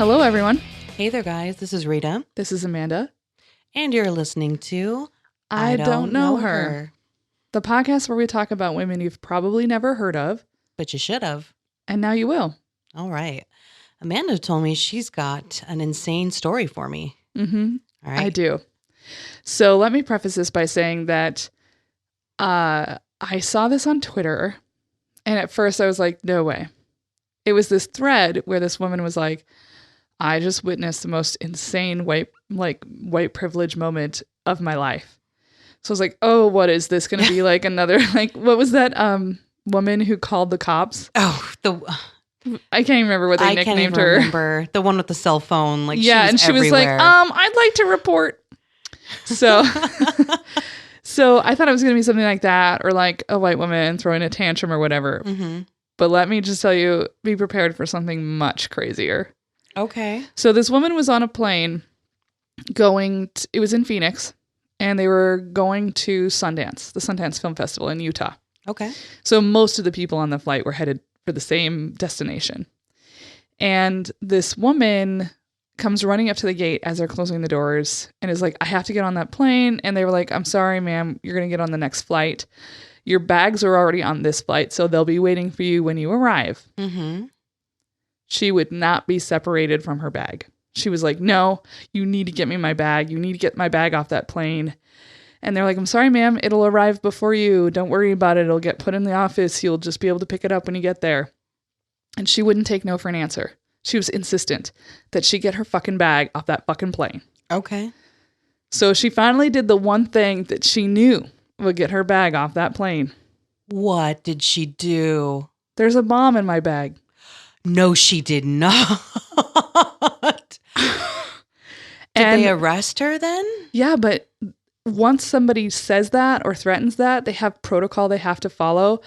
Hello, everyone. Hey there, guys. This is Rita. This is Amanda. And you're listening to I Don't Know Her, the podcast where we talk about women you've probably never heard of. But you should have. And now you will. All right. Amanda told me she's got an insane story for me. Mm-hmm. All right. I do. So let me preface this by saying that I saw this on Twitter. And at first I was like, no way. It was this thread where this woman was like, I just witnessed the most insane white privilege moment of my life. So I was like, oh, what is this going to be like another, like, what was that woman who called the cops? Oh, I can't even remember what they nicknamed her. Remember the one with the cell phone. Like, yeah, and she was like, I'd like to report. So, so I thought it was going to be something like that, or like a white woman throwing a tantrum or whatever. Mm-hmm. But let me just tell you, be prepared for something much crazier. Okay. So this woman was on a plane it was in Phoenix, and they were going to Sundance, the Sundance Film Festival in Utah. Okay. So most of the people on the flight were headed for the same destination. And this woman comes running up to the gate as they're closing the doors and is like, I have to get on that plane. And they were like, I'm sorry, ma'am, you're going to get on the next flight. Your bags are already on this flight, so they'll be waiting for you when you arrive. Mm-hmm. She would not be separated from her bag. She was like, no, you need to get me my bag. You need to get my bag off that plane. And they're like, I'm sorry, ma'am, it'll arrive before you. Don't worry about it. It'll get put in the office. You'll just be able to pick it up when you get there. And she wouldn't take no for an answer. She was insistent that she get her fucking bag off that fucking plane. Okay. So she finally did the one thing that she knew would get her bag off that plane. What did she do? There's a bomb in my bag. No, she did not. Did they arrest her then? Yeah, but once somebody says that or threatens that, they have protocol they have to follow.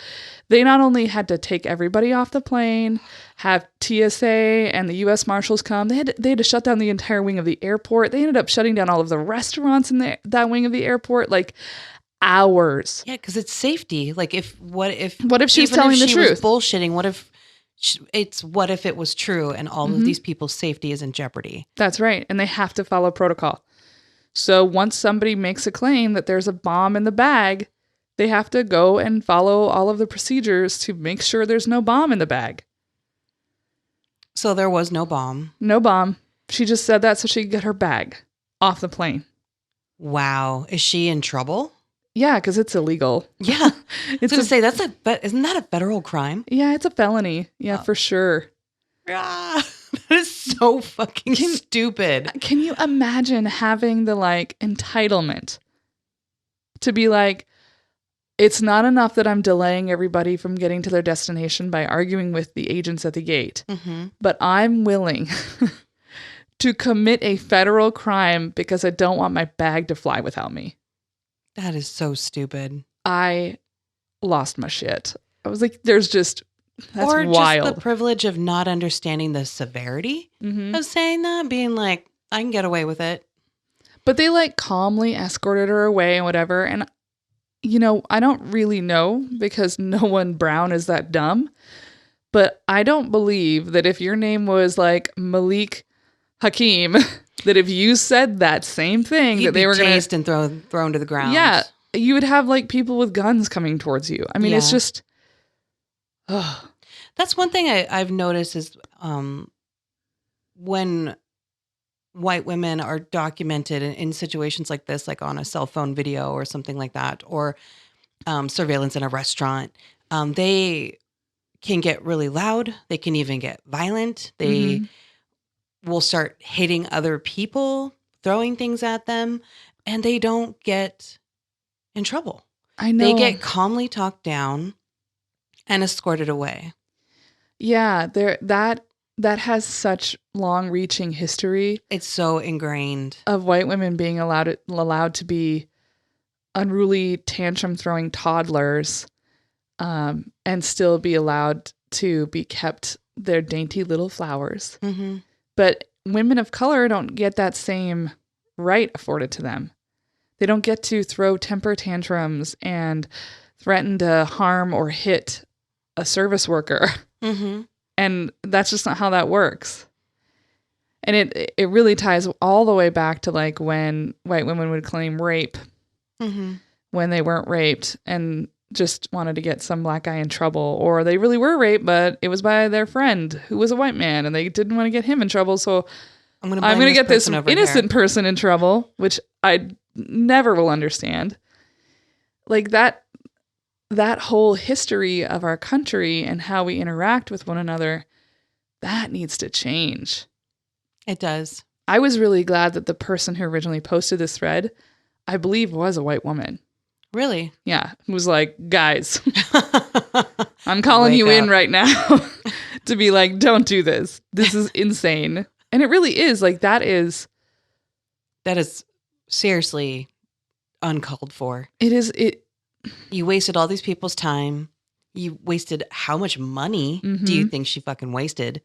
They not only had to take everybody off the plane, have TSA and the U.S. Marshals come, they had to shut down the entire wing of the airport. They ended up shutting down all of the restaurants in that wing of the airport, like hours. Yeah, because it's safety. Like, what if she was telling the truth? Was bullshitting. What if it was true and all of these people's safety is in jeopardy? That's right, and they have to follow protocol. So once somebody makes a claim that there's a bomb in the bag, they have to go and follow all of the procedures to make sure there's no bomb in the bag. So there was no bomb. No bomb. She just said that so she could get her bag off the plane. Wow. Is she in trouble? Yeah, because it's illegal. Yeah. It's going to say, isn't that a federal crime? Yeah, it's a felony. Yeah, for sure. Ah, that is so fucking stupid. Can you imagine having the entitlement to be like, it's not enough that I'm delaying everybody from getting to their destination by arguing with the agents at the gate, but I'm willing to commit a federal crime because I don't want my bag to fly without me. That is so stupid. I lost my shit. I was like, that's or wild. Just the privilege of not understanding the severity of saying that, being like, I can get away with it. But they calmly escorted her away and whatever. And, I don't really know because no one brown is that dumb. But I don't believe that if your name was Malik Hakim, that if you said that same thing, you'd that they were going to and thrown to the ground. Yeah, you would have people with guns coming towards you. I mean, It's just. Oh. That's one thing I've noticed is when white women are documented in situations like this, like on a cell phone video or something like that, or surveillance in a restaurant, they can get really loud. They can even get violent. They will start hitting other people, throwing things at them, and they don't get in trouble. I know. They get calmly talked down and escorted away. Yeah, that has such long-reaching history. It's so ingrained of white women being allowed to be unruly, tantrum-throwing toddlers, and still be allowed to be kept their dainty little flowers. Mm-hmm. But women of color don't get that same right afforded to them. They don't get to throw temper tantrums and threaten to harm or hit a service worker. Mm-hmm. And that's just not how that works. And it really ties all the way back to like when white women would claim rape when they weren't raped and just wanted to get some black guy in trouble, or they really were raped, but it was by their friend who was a white man and they didn't want to get him in trouble. So I'm going to get this innocent person in trouble, which I never will understand. Like that whole history of our country and how we interact with one another, that needs to change. It does. I was really glad that the person who originally posted this thread, I believe, was a white woman. Really? Yeah. Who was like, guys, I'm calling you in right now to be like, don't do this. This is insane. And it really is. Like, that is seriously uncalled for. It is. You wasted all these people's time. You wasted how much money do you think she fucking wasted?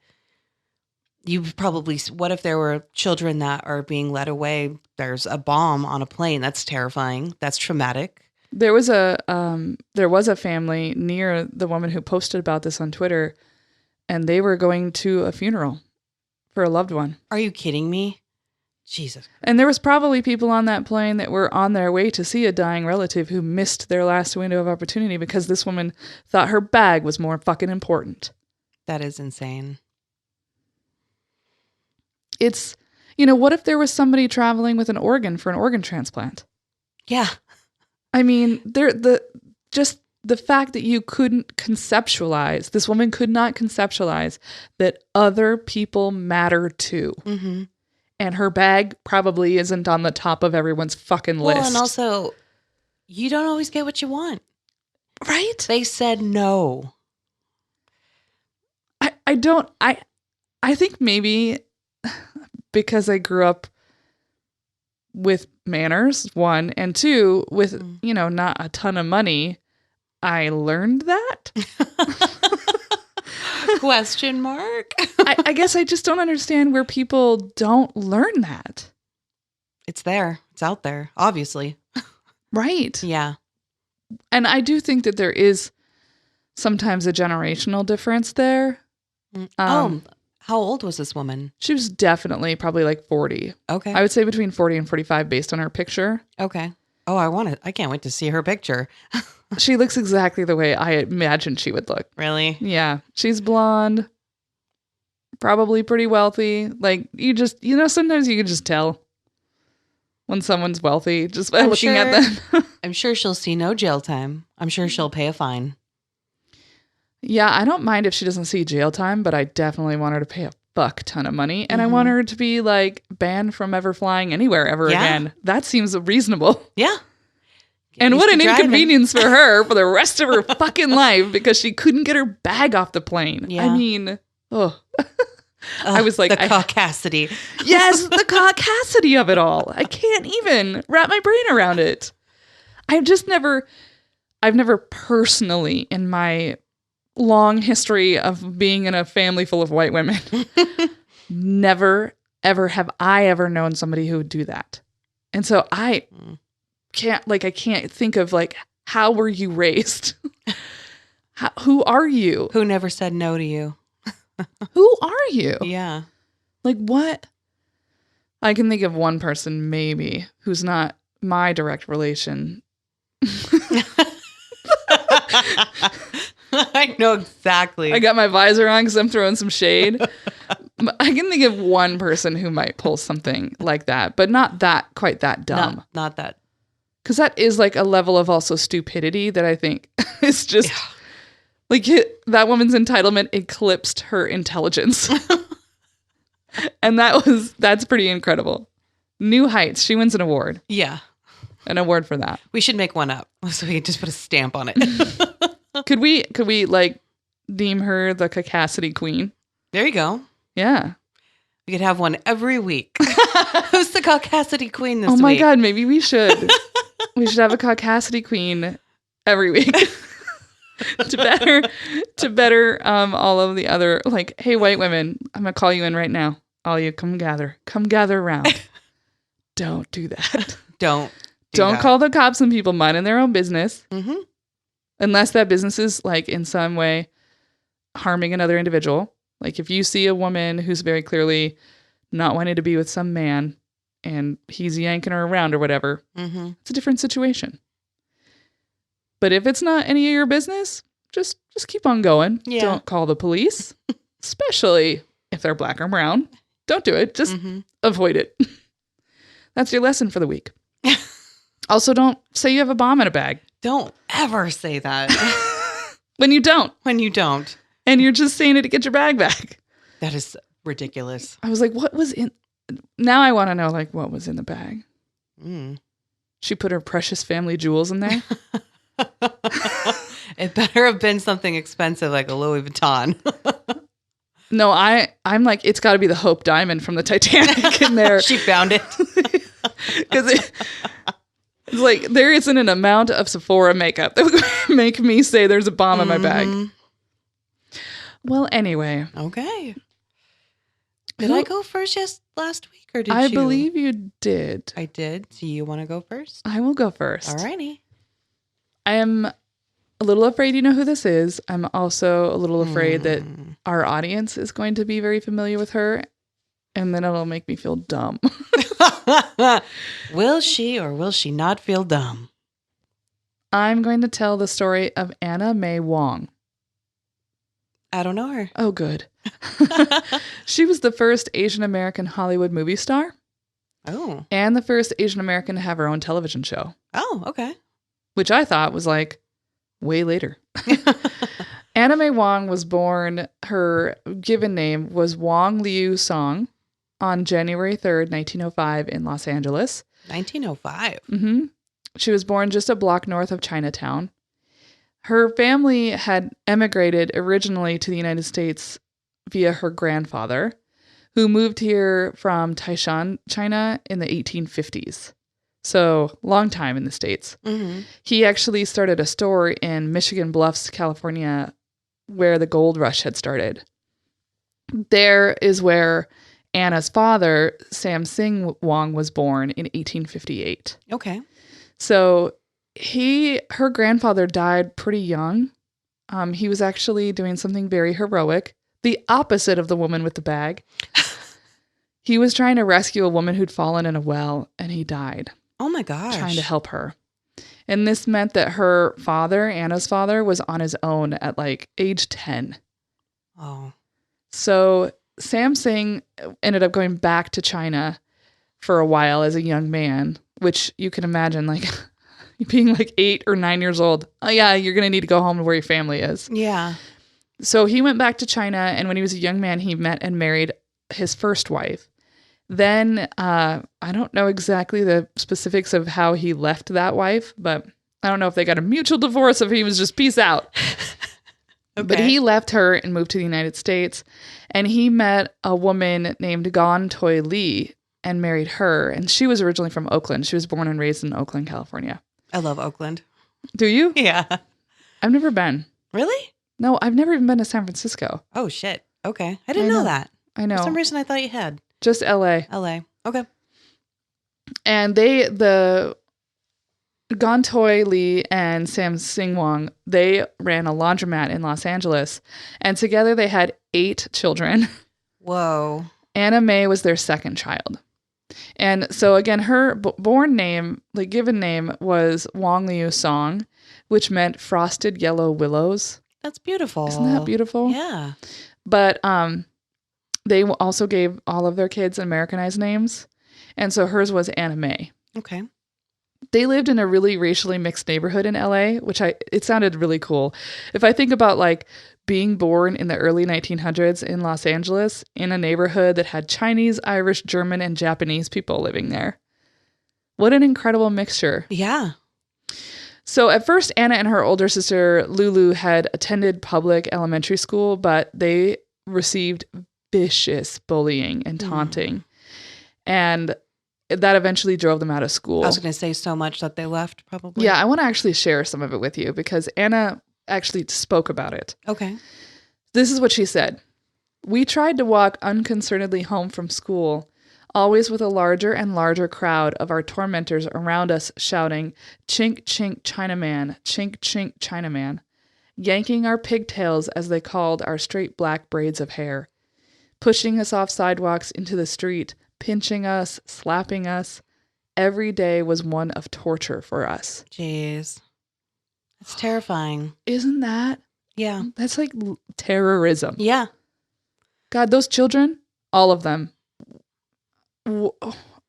You probably, what if there were children that are being led away? There's a bomb on a plane. That's terrifying. That's traumatic. There was a family near the woman who posted about this on Twitter, and they were going to a funeral for a loved one. Are you kidding me? Jesus. And there was probably people on that plane that were on their way to see a dying relative who missed their last window of opportunity because this woman thought her bag was more fucking important. That is insane. It's, what if there was somebody traveling with an organ for an organ transplant? Yeah. I mean, just the fact that you couldn't conceptualize, this woman could not conceptualize that other people matter too. Mm-hmm. And her bag probably isn't on the top of everyone's fucking list. Well, and also, you don't always get what you want. Right? They said no. I think maybe because I grew up with manners, one, and two, with, not a ton of money, I learned that. Question mark? I guess I just don't understand where people don't learn that. It's there. It's out there, obviously. Right. Yeah. And I do think that there is sometimes a generational difference there. How old was this woman? She was definitely probably like 40. Okay. I would say between 40 and 45 based on her picture. Okay. Oh, I can't wait to see her picture. She looks exactly the way I imagined she would look. Really? Yeah. She's blonde, probably pretty wealthy. Like, sometimes you can just tell when someone's wealthy just by looking at them. I'm sure she'll see no jail time. I'm sure she'll pay a fine. Yeah, I don't mind if she doesn't see jail time, but I definitely want her to pay a fuck ton of money. And I want her to be like banned from ever flying anywhere ever again. That seems reasonable. Yeah. And what an inconvenience for her for the rest of her fucking life because she couldn't get her bag off the plane. Yeah. I mean, I was like, the caucasity. Yes, the caucasity of it all. I can't even wrap my brain around it. I've never personally in my long history of being in a family full of white women, never, ever have I ever known somebody who would do that. And so I can't think of like, how were you raised? Who are you? Who never said no to you? Who are you? Yeah. Like what? I can think of one person maybe who's not my direct relation. I know exactly. I got my visor on because I'm throwing some shade. I can think of one person who might pull something like that, but not quite that dumb. Not that. Because that is like a level of also stupidity that I think is just like that woman's entitlement eclipsed her intelligence. And that's pretty incredible. New heights. She wins an award. Yeah. An award for that. We should make one up so we can just put a stamp on it. Could we like deem her the Caucasity queen? There you go. Yeah. We could have one every week. Who's the Caucasity queen this week? Oh my God, maybe we should. We should have a Caucasity queen every week. to better all of the other, like, hey, white women, I'm going to call you in right now. All you come gather around. Don't do that. Don't call the cops on people minding their own business. Mm-hmm. Unless that business is like in some way harming another individual. Like if you see a woman who's very clearly not wanting to be with some man and he's yanking her around or whatever. Mm-hmm. It's a different situation. But if it's not any of your business, just keep on going. Yeah. Don't call the police, especially if they're black or brown. Don't do it. Just avoid it. That's your lesson for the week. Also, don't say you have a bomb in a bag. Don't ever say that. When you don't. When you don't. And you're just saying it to get your bag back. That is ridiculous. I was like, what was in... Now I want to know, like, what was in the bag. She put her precious family jewels in there. It better have been something expensive like a Louis Vuitton. No, I'm like, it's got to be the Hope Diamond from the Titanic in there. She found it. Because it's like, there isn't an amount of Sephora makeup that would make me say there's a bomb in my bag. Well, anyway. Okay. Did I go first last week or did you? I believe you did. I did. Do you want to go first? I will go first. Alrighty. I am a little afraid you know who this is. I'm also a little afraid that our audience is going to be very familiar with her, and then it'll make me feel dumb. Will she or will she not feel dumb? I'm going to tell the story of Anna May Wong. I don't know her. Oh, good. She was the first Asian American Hollywood movie star. Oh. And the first Asian American to have her own television show. Oh, okay. Which I thought was like way later. Anna May Wong was born, her given name was Wong Liu Song on January 3rd, 1905 in Los Angeles. 1905. Mm-hmm. She was born just a block north of Chinatown. Her family had emigrated originally to the United States via her grandfather, who moved here from Taishan, China in the 1850s. So, long time in the States. Mm-hmm. He actually started a store in Michigan Bluffs, California, where the gold rush had started. There is where Anna's father, Sam Sing Wong, was born in 1858. Okay. So her grandfather died pretty young. He was actually doing something very heroic, the opposite of the woman with the bag. He was trying to rescue a woman who'd fallen in a well, and he died. Oh my gosh. Trying to help her. And this meant that her father, Anna's father, was on his own at like age 10. Oh. So Sam Sing ended up going back to China for a while as a young man, which you can imagine, like being like 8 or 9 years old. Oh yeah, you're going to need to go home to where your family is. Yeah. So he went back to China, and when he was a young man, he met and married his first wife. Then, I don't know exactly the specifics of how he left that wife, but I don't know if they got a mutual divorce or if he was just peace out. Okay. But he left her and moved to the United States, and he met a woman named Gon Toi Lee and married her. And she was originally from Oakland. She was born and raised in Oakland, California. I love Oakland. Do you? Yeah. I've never been. Really? No, I've never even been to San Francisco. Oh, shit. Okay. I didn't know that. I know. For some reason, I thought you had. Just LA. LA. Okay. And the Gon Toi Lee and Sam Sing Wong, they ran a laundromat in Los Angeles. And together they had 8 children. Whoa. Anna May was their second child. And so again, her born name, like given name, was Wong Liu Song, which meant frosted yellow willows. That's beautiful. Isn't that beautiful? Yeah. But they also gave all of their kids Americanized names. And so hers was Anna May. Okay. They lived in a really racially mixed neighborhood in LA, which it sounded really cool. If I think about like being born in the early 1900s in Los Angeles in a neighborhood that had Chinese, Irish, German, and Japanese people living there. What an incredible mixture. Yeah. So at first, Anna and her older sister, Lulu, had attended public elementary school, but they received vicious bullying and taunting. And that eventually drove them out of school. I was going to say so much that they left, probably. Yeah, I want to actually share some of it with you because Anna actually spoke about it. Okay. This is what she said. "We tried to walk unconcernedly home from school, always with a larger and larger crowd of our tormentors around us shouting, 'Chink, chink, Chinaman, chink, chink, Chinaman,' yanking our pigtails as they called our straight black braids of hair. pushing us off sidewalks into the street, pinching us, slapping us. Every day was one of torture for us. Jeez. It's terrifying. Isn't that? Yeah. That's like terrorism. Yeah. God, those children, all of them.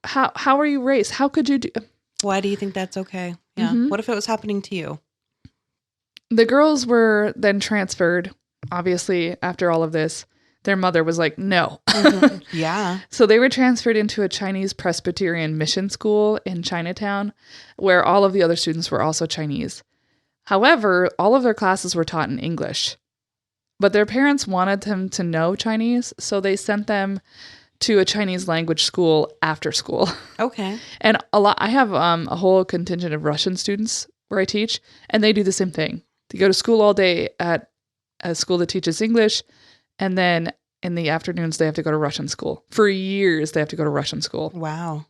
How are you raised? How could you do? Why do you think that's okay? Yeah. Mm-hmm. What if it was happening to you? The girls were then transferred, obviously, after all of this. Their mother was like, no. Mm-hmm. Yeah. So they were transferred into a Chinese Presbyterian mission school in Chinatown, where all of the other students were also Chinese. However, all of their classes were taught in English. But their parents wanted them to know Chinese, so they sent them to a Chinese language school after school. Okay. And I have a whole contingent of Russian students where I teach, and they do the same thing. They go to school all day at a school that teaches English, and then in the afternoons, they have to go to Russian school. For years, they have to go to Russian school. Wow.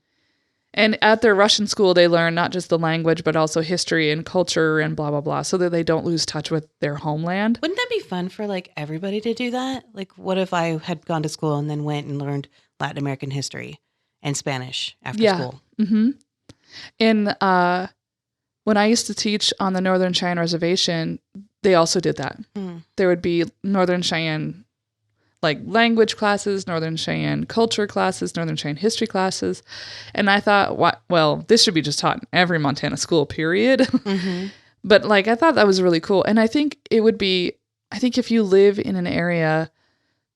And at their Russian school, they learn not just the language, but also history and culture and blah, blah, blah, so that they don't lose touch with their homeland. Wouldn't that be fun for like everybody to do that? Like, what if I had gone to school and then went and learned Latin American history and Spanish after school? Mm-hmm. When I used to teach on the Northern Cheyenne Reservation, they also did that. Mm. There would be Northern Cheyenne like language classes, Northern Cheyenne culture classes, Northern Cheyenne history classes. And I thought, well, this should be just taught in every Montana school, period. Mm-hmm. But like, I thought that was really cool. And I think if you live in an area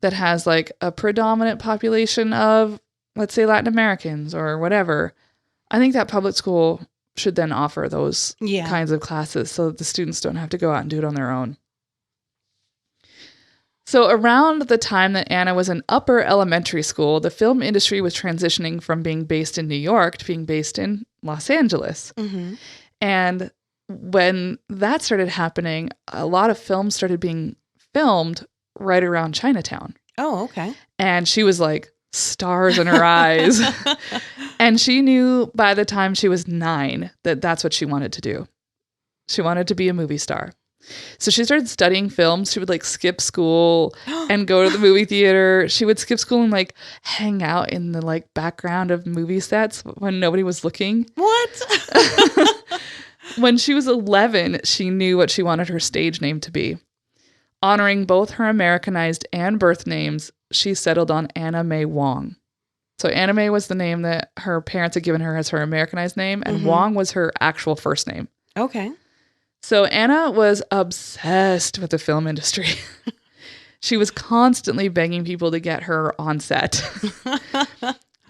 that has like a predominant population of, let's say, Latin Americans or whatever, I think that public school should then offer those kinds of classes so that the students don't have to go out and do it on their own. So around the time that Anna was in upper elementary school, the film industry was transitioning from being based in New York to being based in Los Angeles. Mm-hmm. And when that started happening, a lot of films started being filmed right around Chinatown. Oh, okay. And she was like stars in her eyes. And she knew by the time she was 9 that that's what she wanted to do. She wanted to be a movie star. So she started studying films. She would like skip school and go to the movie theater. She would skip school and like hang out in the like background of movie sets when nobody was looking. What? When she was 11, she knew what she wanted her stage name to be. Honoring both her Americanized and birth names, she settled on Anna May Wong. So Anna May was the name that her parents had given her as her Americanized name, and Wong was her actual first name. Okay. So Anna was obsessed with the film industry. She was constantly begging people to get her on set.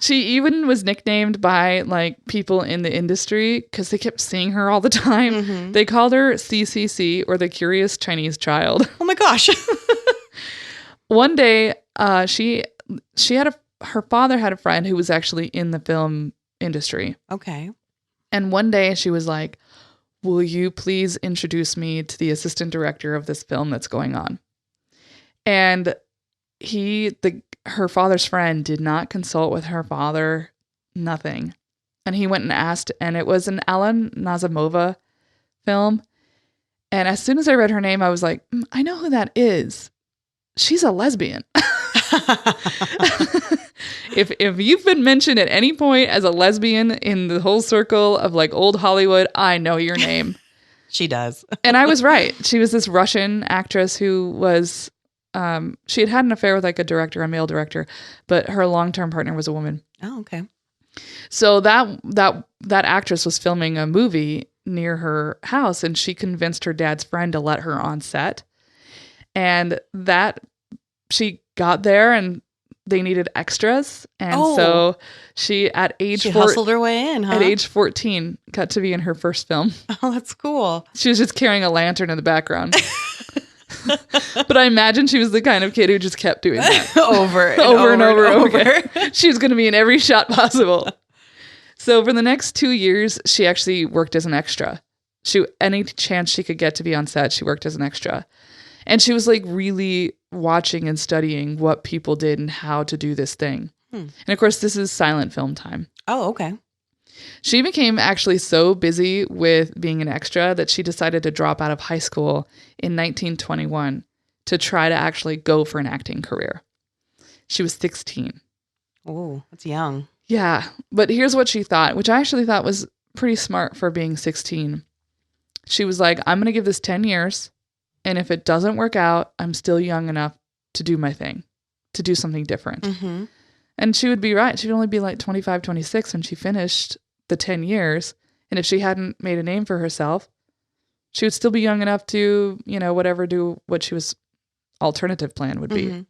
She even was nicknamed by like people in the industry because they kept seeing her all the time. Mm-hmm. They called her CCC, or the Curious Chinese Child. Oh my gosh. One day, her father had a friend who was actually in the film industry. Okay. And one day she was like, "Will you please introduce me to the assistant director of this film that's going on?" And her father's friend did not consult with her father, nothing. And he went and asked, and it was an Alan Nazimova film. And as soon as I read her name, I was like, I know who that is. She's a lesbian. If you've been mentioned at any point as a lesbian in the whole circle of like old Hollywood, I know your name. She does. And I was right. She was this Russian actress who was, she had had an affair with like a male director, but her long-term partner was a woman. Oh, okay. So that actress was filming a movie near her house, and she convinced her dad's friend to let her on set. And she got there and they needed extras. And so she hustled her way in, huh? At age 14, got to be in her first film. Oh, that's cool. She was just carrying a lantern in the background. But I imagine she was the kind of kid who just kept doing that over and over. She was going to be in every shot possible. So for the next 2 years, she actually worked as an extra. Any chance she could get to be on set, she worked as an extra. And she was like really watching and studying what people did and how to do this thing. And of course, this is silent film time. Oh, okay. She became actually so busy with being an extra that she decided to drop out of high school in 1921 to try to actually go for an acting career. She was 16. Oh, that's young. Yeah. But here's what she thought, which I actually thought was pretty smart for being 16. She was like, I'm going to give this 10 years. And if it doesn't work out, I'm still young enough to do my thing, to do something different. Mm-hmm. And she would be right. She'd only be like 25, 26 when she finished the 10 years. And if she hadn't made a name for herself, she would still be young enough to, whatever, do what she was alternative plan would be. Mm-hmm.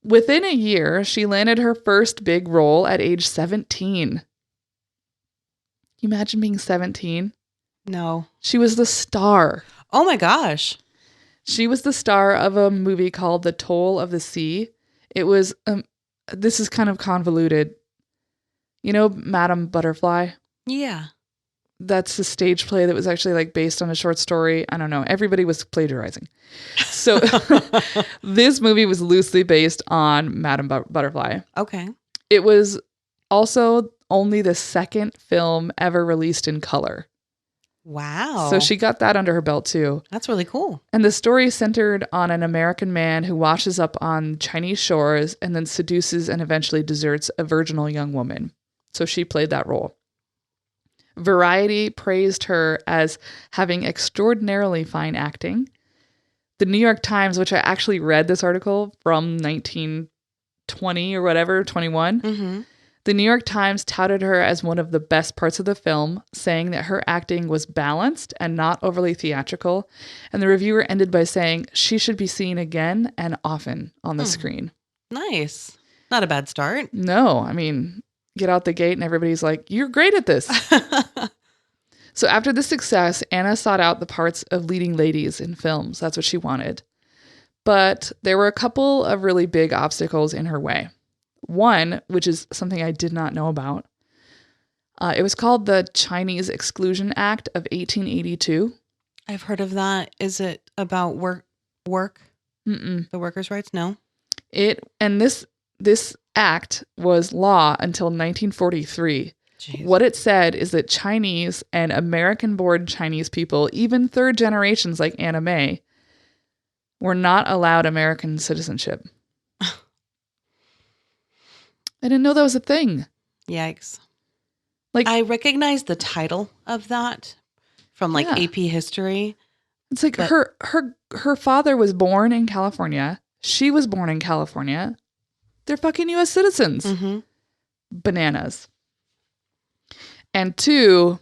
Within a year, she landed her first big role at age 17. Can you imagine being 17? No. She was the star. Oh my gosh. She was the star of a movie called The Toll of the Sea. It was, this is kind of convoluted. You know, Madame Butterfly? Yeah. That's the stage play that was actually like based on a short story. I don't know. Everybody was plagiarizing. So this movie was loosely based on Madame Butterfly. Okay. It was also only the second film ever released in color. Wow. So she got that under her belt too. That's really cool. And the story centered on an American man who washes up on Chinese shores and then seduces and eventually deserts a virginal young woman. So she played that role. Variety praised her as having extraordinarily fine acting. The New York Times, which I actually read this article from 1920 or whatever, 21, Mm-hmm. the New York Times touted her as one of the best parts of the film, saying that her acting was balanced and not overly theatrical. And the reviewer ended by saying she should be seen again and often on the screen. Nice. Not a bad start. No, I mean, get out the gate and everybody's like, you're great at this. So after this success, Anna sought out the parts of leading ladies in films. That's what she wanted. But there were a couple of really big obstacles in her way. One, which is something I did not know about, it was called the Chinese Exclusion Act of 1882. I've heard of that. Is it about work? Mm-mm. The workers' rights? No. This act was law until 1943. Jeez. What it said is that Chinese and American-born Chinese people, even third generations like Anna May, were not allowed American citizenship. I didn't know that was a thing. Yikes. Like, I recognize the title of that from like Yeah. AP history. it's like but- her father was born in California. She was born in California. They're fucking U.S. citizens. Mm-hmm. Bananas. And two,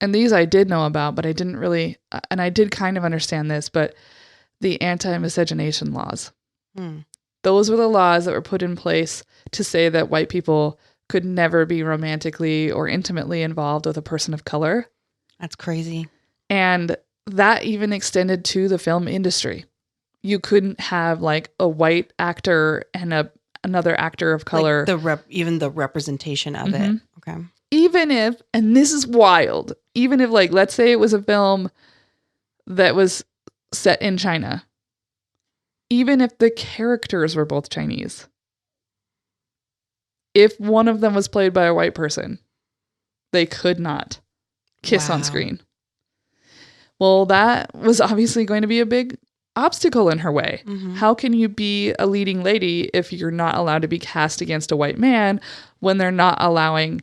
and these I did know about, but I didn't really, and I did kind of understand this, but the anti-miscegenation laws. Mm. Those were the laws that were put in place to say that white people could never be romantically or intimately involved with a person of color. That's crazy. And that even extended to the film industry. You couldn't have like a white actor and another actor of color. Like even the representation of it. Mhm. Okay. Even if, and this is wild, even if like, let's say it was a film that was set in China, even if the characters were both Chinese, if one of them was played by a white person, they could not kiss on Wow. screen. Well, that was obviously going to be a big obstacle in her way. Mhm. How can you be a leading lady if you're not allowed to be cast against a white man when they're not allowing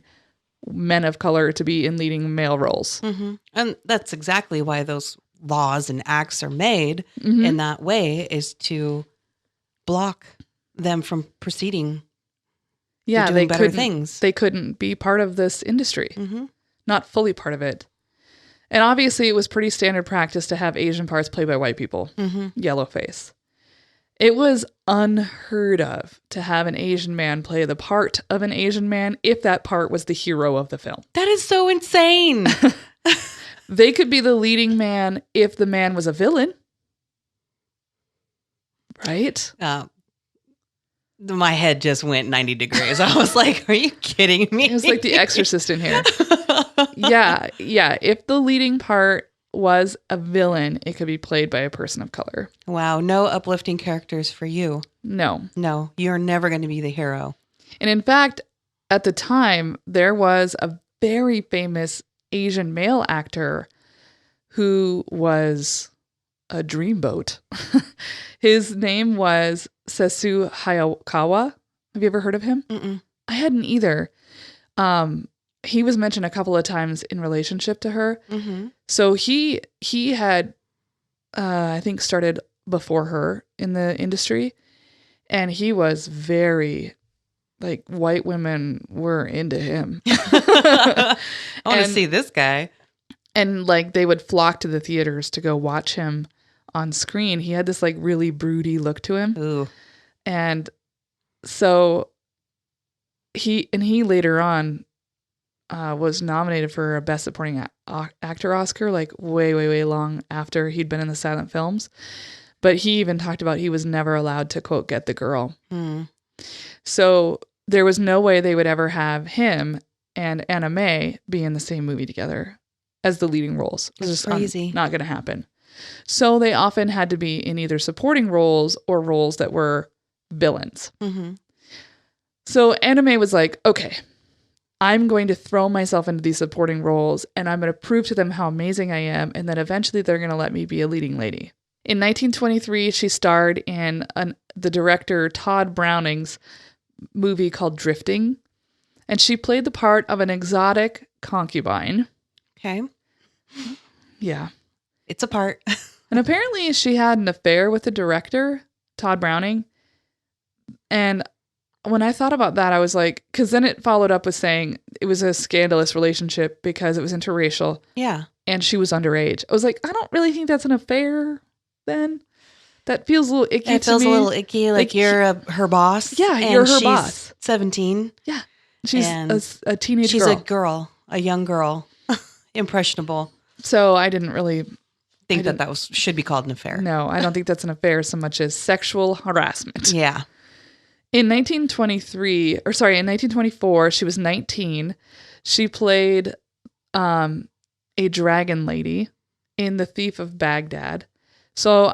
men of color to be in leading male roles? Mm-hmm. And that's exactly why those laws and acts are made Mhm. in that way, is to block them from proceeding. Yeah, doing they better couldn't, things. They couldn't be part of this industry, Mm-hmm. not fully part of it. And obviously, it was pretty standard practice to have Asian parts played by white people. Mm-hmm. Yellow face. It was unheard of to have an Asian man play the part of an Asian man if that part was the hero of the film. That is so insane. They could be the leading man if the man was a villain. Right? My head just went 90 degrees. I was like, are you kidding me? It was like The Exorcist in here. Yeah. If the leading part was a villain, it could be played by a person of color. Wow. No uplifting characters for you. No. No, you're never going to be the hero. And in fact, at the time, there was a very famous Asian male actor who was a dreamboat. His name was Sesu Hayakawa. Have you ever heard of him? Mm-mm. I hadn't either. He was mentioned a couple of times in relationship to her. Mm-hmm. So he had, I think, started before her in the industry. And he was very, like, white women were into him. I want to see this guy. And, like, they would flock to the theaters to go watch him on screen. He had this, like, really broody look to him. Ooh. And so he later on was nominated for a Best Supporting Actor Oscar, like, way, way, way long after he'd been in the silent films. But he even talked about he was never allowed to, quote, get the girl. Mm. So there was no way they would ever have him and Anna May be in the same movie together as the leading roles. It was just crazy. Not going to happen. So they often had to be in either supporting roles or roles that were villains. Mm-hmm. So Anna May was like, okay, I'm going to throw myself into these supporting roles and I'm going to prove to them how amazing I am. And then eventually they're going to let me be a leading lady. In 1923, she starred in the director Todd Browning's movie called Drifting. And she played the part of an exotic concubine. Okay. Yeah. It's a part. And apparently she had an affair with the director, Todd Browning. And when I thought about that, I was like, because then it followed up with saying it was a scandalous relationship because it was interracial. Yeah. And she was underage. I was like, I don't really think that's an affair then. That feels a little icky to me. It feels a little icky, like you're her boss. Yeah, and you're her she's boss. 17. Yeah. She's a teenage she's girl. She's a girl, a young girl, impressionable. So I didn't really think that should be called an affair. No, I don't think that's an affair so much as sexual harassment. Yeah. In 1924, she was 19. She played a dragon lady in The Thief of Baghdad. So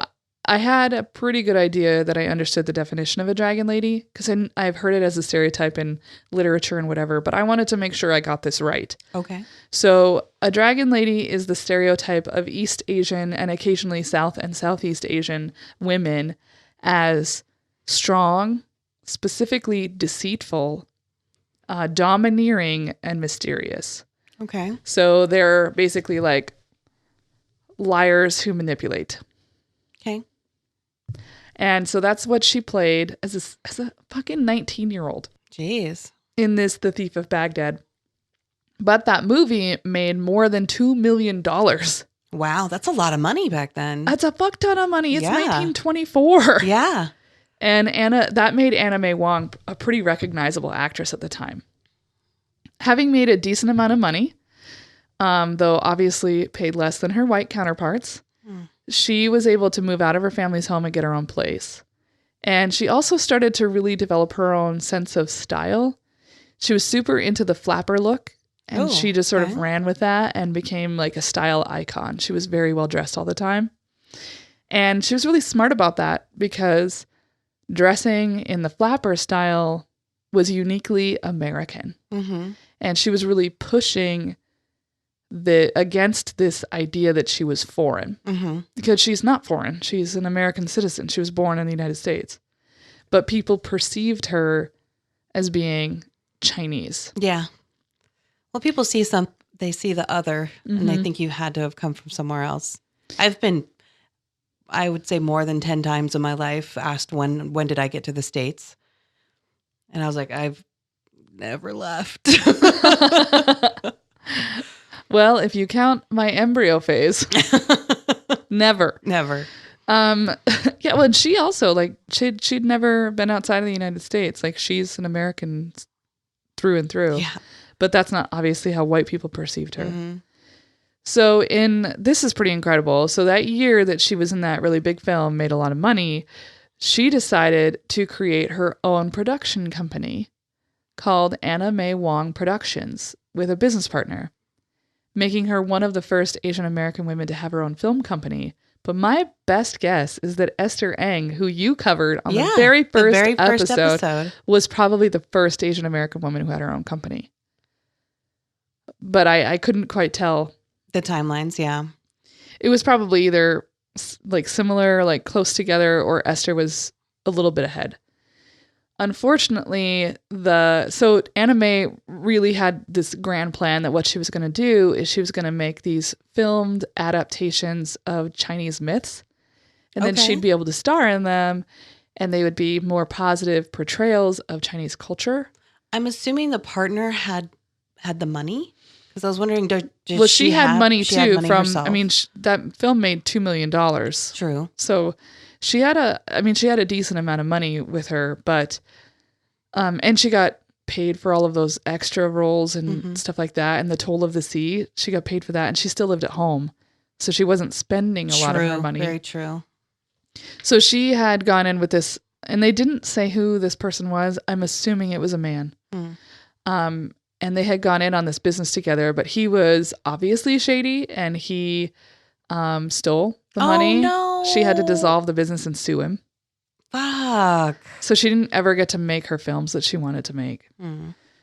I had a pretty good idea that I understood the definition of a dragon lady because I've heard it as a stereotype in literature and whatever, but I wanted to make sure I got this right. Okay. So a dragon lady is the stereotype of East Asian and occasionally South and Southeast Asian women as strong, specifically deceitful, domineering, and mysterious. Okay. So they're basically like liars who manipulate. Okay. And so that's what she played as a fucking 19-year-old. Jeez. In The Thief of Baghdad. But that movie made more than $2 million. Wow, that's a lot of money back then. That's a fuck ton of money. It's 1924. Yeah. And that made Anna May Wong a pretty recognizable actress at the time. Having made a decent amount of money, though obviously paid less than her white counterparts, she was able to move out of her family's home and get her own place. And she also started to really develop her own sense of style. She was super into the flapper look, and she just sort of ran with that and became like a style icon. She was very well dressed all the time. And she was really smart about that because dressing in the flapper style was uniquely American. Mm-hmm. And she was really pushing against this idea that she was foreign. Mm-hmm. Because she's not foreign. She's an American citizen. She was born in the United States. But people perceived her as being Chinese. Yeah. Well, people see they see the other, and they think you had to have come from somewhere else. I've been, I would say, more than 10 times in my life asked when did I get to the States? And I was like, I've never left. Well, if you count my embryo phase, never. Never. Yeah, well, and she also, like, she'd never been outside of the United States. Like, she's an American through and through. Yeah. But that's not obviously how white people perceived her. Mm-hmm. So this is pretty incredible. So that year that she was in that really big film, made a lot of money, she decided to create her own production company called Anna May Wong Productions with a business partner, making her one of the first Asian American women to have her own film company. But my best guess is that Esther Eng, who you covered on the very first episode, was probably the first Asian American woman who had her own company. But I couldn't quite tell. The timelines, yeah. It was probably either like similar, like close together, or Esther was a little bit ahead. Unfortunately, so Anna May really had this grand plan that what she was going to do is she was going to make these filmed adaptations of Chinese myths, and then she'd be able to star in them, and they would be more positive portrayals of Chinese culture. I'm assuming the partner had the money, because I was wondering, she had money too from herself? I mean, that film made $2 million. True. So she had a decent amount of money with her, but and she got paid for all of those extra roles and stuff like that, and the Toll of the Sea, she got paid for that, and she still lived at home, so she wasn't spending a lot of her money. Very true. So she had gone in with this, and they didn't say who this person was. I'm assuming it was a man. And they had gone in on this business together, but he was obviously shady, and he stole the money. No. She had to dissolve the business and sue him. Fuck. So she didn't ever get to make her films that she wanted to make.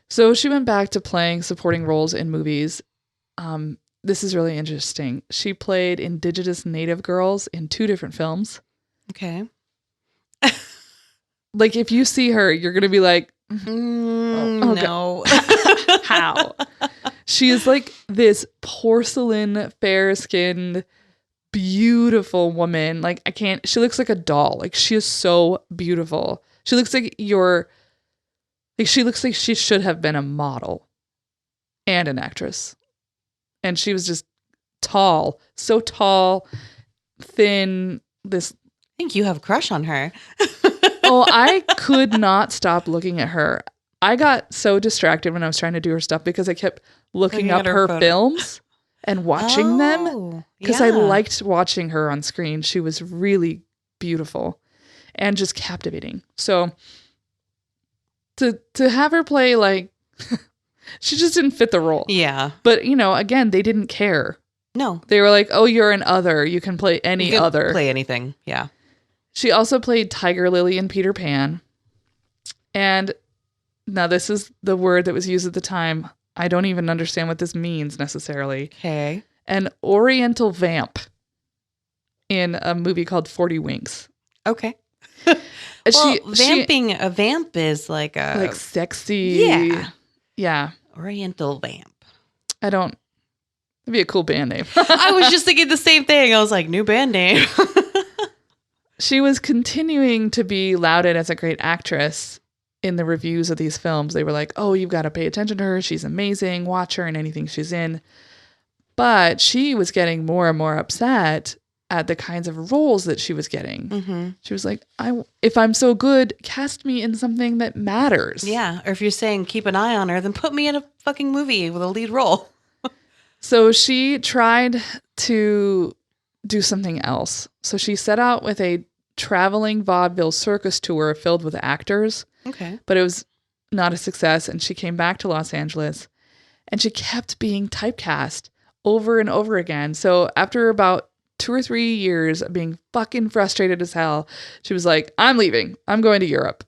So she went back to playing supporting roles in movies. This is really interesting. She played Indigenous Native girls in 2 different films. Okay. Like, if you see her, you're going to be like, no. How? She is like this porcelain, fair-skinned, beautiful woman. Like, she looks like a doll. Like, she is so beautiful. She looks like she looks like she should have been a model and an actress. And she was just tall, so tall, thin, I think you have a crush on her. Oh, I could not stop looking at her. I got so distracted when I was trying to do her stuff because I kept looking up her films and watching them because I liked watching her on screen. She was really beautiful and just captivating. So to have her play, like, she just didn't fit the role. Yeah. But, again, they didn't care. No. They were like, oh, you're an other. You can play any other. Play anything. Yeah. She also played Tiger Lily in Peter Pan. And now this is the word that was used at the time. I don't even understand what this means necessarily. Okay. An Oriental vamp in a movie called 40 Winks. Okay. Vamping, a vamp is like sexy. Yeah. Yeah. Oriental vamp. It'd be a cool band name. I was just thinking the same thing. I was like, new band name. She was continuing to be lauded as a great actress in the reviews of these films. They were like, oh, you've got to pay attention to her. She's amazing. Watch her in anything she's in. But she was getting more and more upset at the kinds of roles that she was getting. She was like, if I'm so good, cast me in something that matters. Yeah. Or if you're saying keep an eye on her, then put me in a fucking movie with a lead role. So she tried to do something else. So she set out with a traveling vaudeville circus tour filled with actors. Okay. But it was not a success, and she came back to Los Angeles, and she kept being typecast over and over again. So after about 2 or 3 years of being fucking frustrated as hell, she was like, I'm leaving. I'm going to Europe.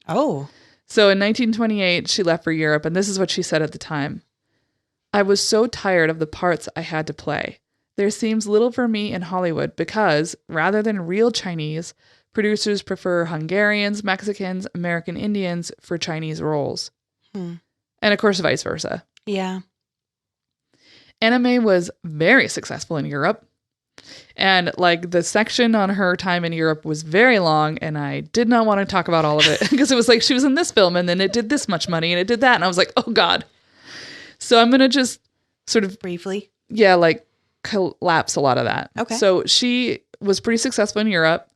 Oh. So in 1928, she left for Europe, and this is what she said at the time. I was so tired of the parts I had to play. There seems little for me in Hollywood because, rather than real Chinese, producers prefer Hungarians, Mexicans, American Indians for Chinese roles. And of course, vice versa. Yeah. Anna May was very successful in Europe. And like the section on her time in Europe was very long, and I did not want to talk about all of it because it was like she was in this film and then it did this much money and it did that. And I was like, oh God. So I'm going to just sort of briefly. Yeah. Like collapse a lot of that. Okay. So she was pretty successful in Europe.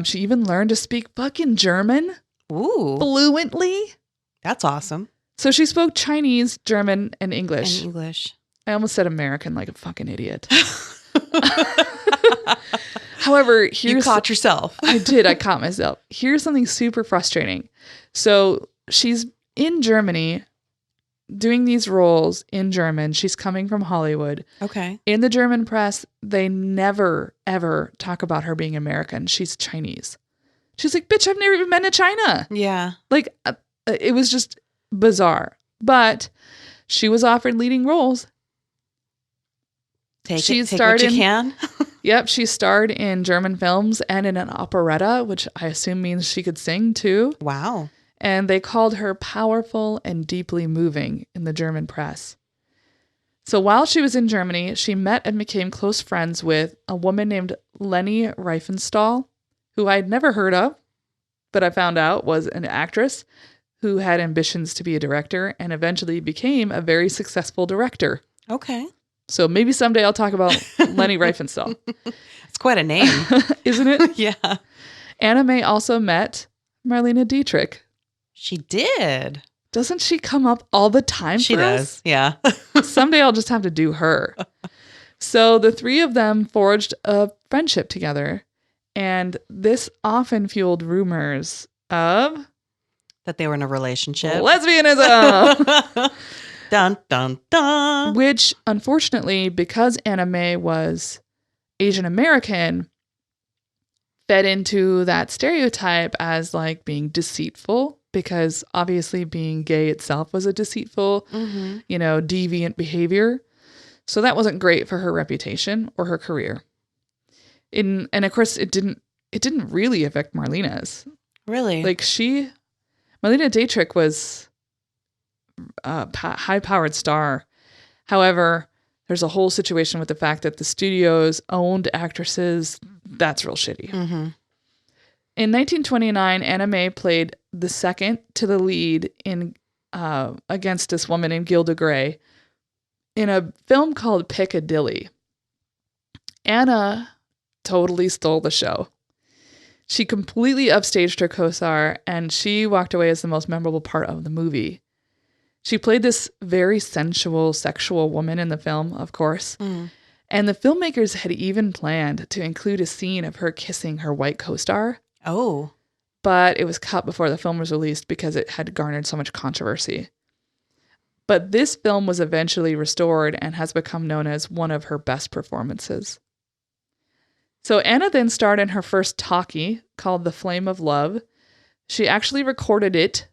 She even learned to speak fucking German. Ooh. Fluently. That's awesome. So she spoke Chinese, German, and English. And English. I almost said American like a fucking idiot. However, you caught yourself. I did. I caught myself. Here's something super frustrating. So she's in Germany doing these roles in German. She's coming from Hollywood. Okay. In the German press, they never, ever talk about her being American. She's Chinese. She's like, bitch, I've never even been to China. Yeah. Like, it was just bizarre. But she was offered leading roles. Take what you can. Yep, she starred in German films and in an operetta, which I assume means she could sing too. Wow. And they called her powerful and deeply moving in the German press. So while she was in Germany, she met and became close friends with a woman named Leni Riefenstahl, who I'd never heard of, but I found out was an actress who had ambitions to be a director and eventually became a very successful director. Okay. So maybe someday I'll talk about Leni Riefenstahl. It's quite a name. Isn't it? Yeah. Anna May also met Marlene Dietrich. She did. Doesn't she come up all the time She for does. us? Yeah. Someday I'll just have to do her. So the three of them forged a friendship together, and this often fueled rumors of That they were in a relationship. lesbianism. Dun, dun, dun. Which, unfortunately, because Anna May was Asian American, fed into that stereotype as like being deceitful, because obviously being gay itself was a deceitful, deviant behavior. So that wasn't great for her reputation or her career. And of course, it didn't really affect Marlene's. Really? Like Marlene Dietrich was a high-powered star. However, there's a whole situation with the fact that the studios owned actresses. That's real shitty. Mm-hmm. In 1929, Anna May played the second to the lead in against this woman named Gilda Gray in a film called Piccadilly. Anna totally stole the show. She completely upstaged her co-star, and she walked away as the most memorable part of the movie. She played this very sensual, sexual woman in the film, of course. Mm. And the filmmakers had even planned to include a scene of her kissing her white co-star. Oh. But it was cut before the film was released because it had garnered so much controversy. But this film was eventually restored and has become known as one of her best performances. So Anna then starred in her first talkie called The Flame of Love. She actually recorded it.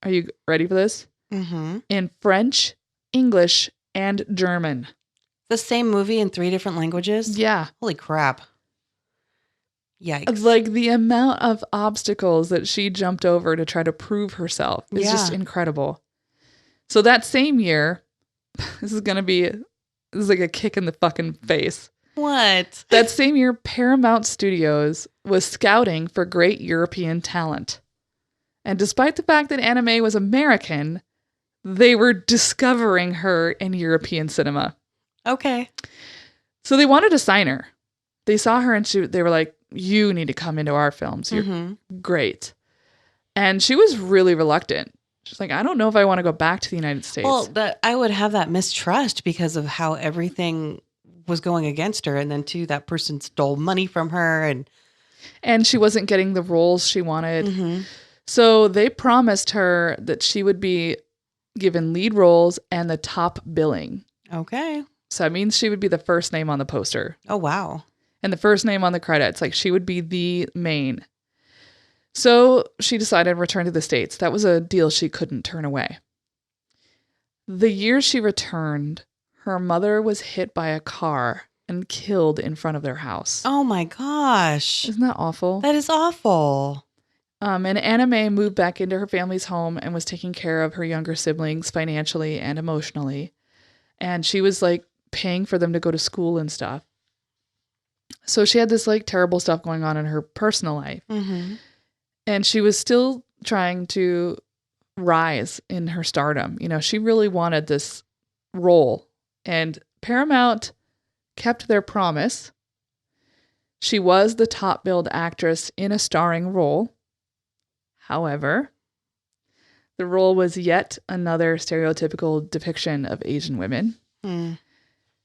Are you ready for this? Mm-hmm. In French, English, and German. The same movie in 3 different languages? Yeah. Holy crap. Yikes. Like the amount of obstacles that she jumped over to try to prove herself is just incredible. So that same year, this is like a kick in the fucking face. What? That same year, Paramount Studios was scouting for great European talent. And despite the fact that Anna May was American, they were discovering her in European cinema. Okay. So they wanted to sign her. They saw her and they were like, you need to come into our films. You're great. And she was really reluctant. She's like, I don't know if I want to go back to the United States. Well, I would have that mistrust because of how everything was going against her. And then too, that person stole money from her. And she wasn't getting the roles she wanted. Mm-hmm. So they promised her that she would be given lead roles and the top billing. Okay. So that means she would be the first name on the poster. Oh, wow. And the first name on the credits. Like she would be the main. So she decided to return to the States. That was a deal she couldn't turn away. The year she returned, her mother was hit by a car and killed in front of their house. Oh my gosh. Isn't that awful? That is awful. And Anna May moved back into her family's home and was taking care of her younger siblings financially and emotionally. And she was like paying for them to go to school and stuff. So she had this like terrible stuff going on in her personal life. Mm-hmm. And she was still trying to rise in her stardom. You know, she really wanted this role. And Paramount kept their promise. She was the top billed actress in a starring role. However, the role was yet another stereotypical depiction of Asian women. Mm.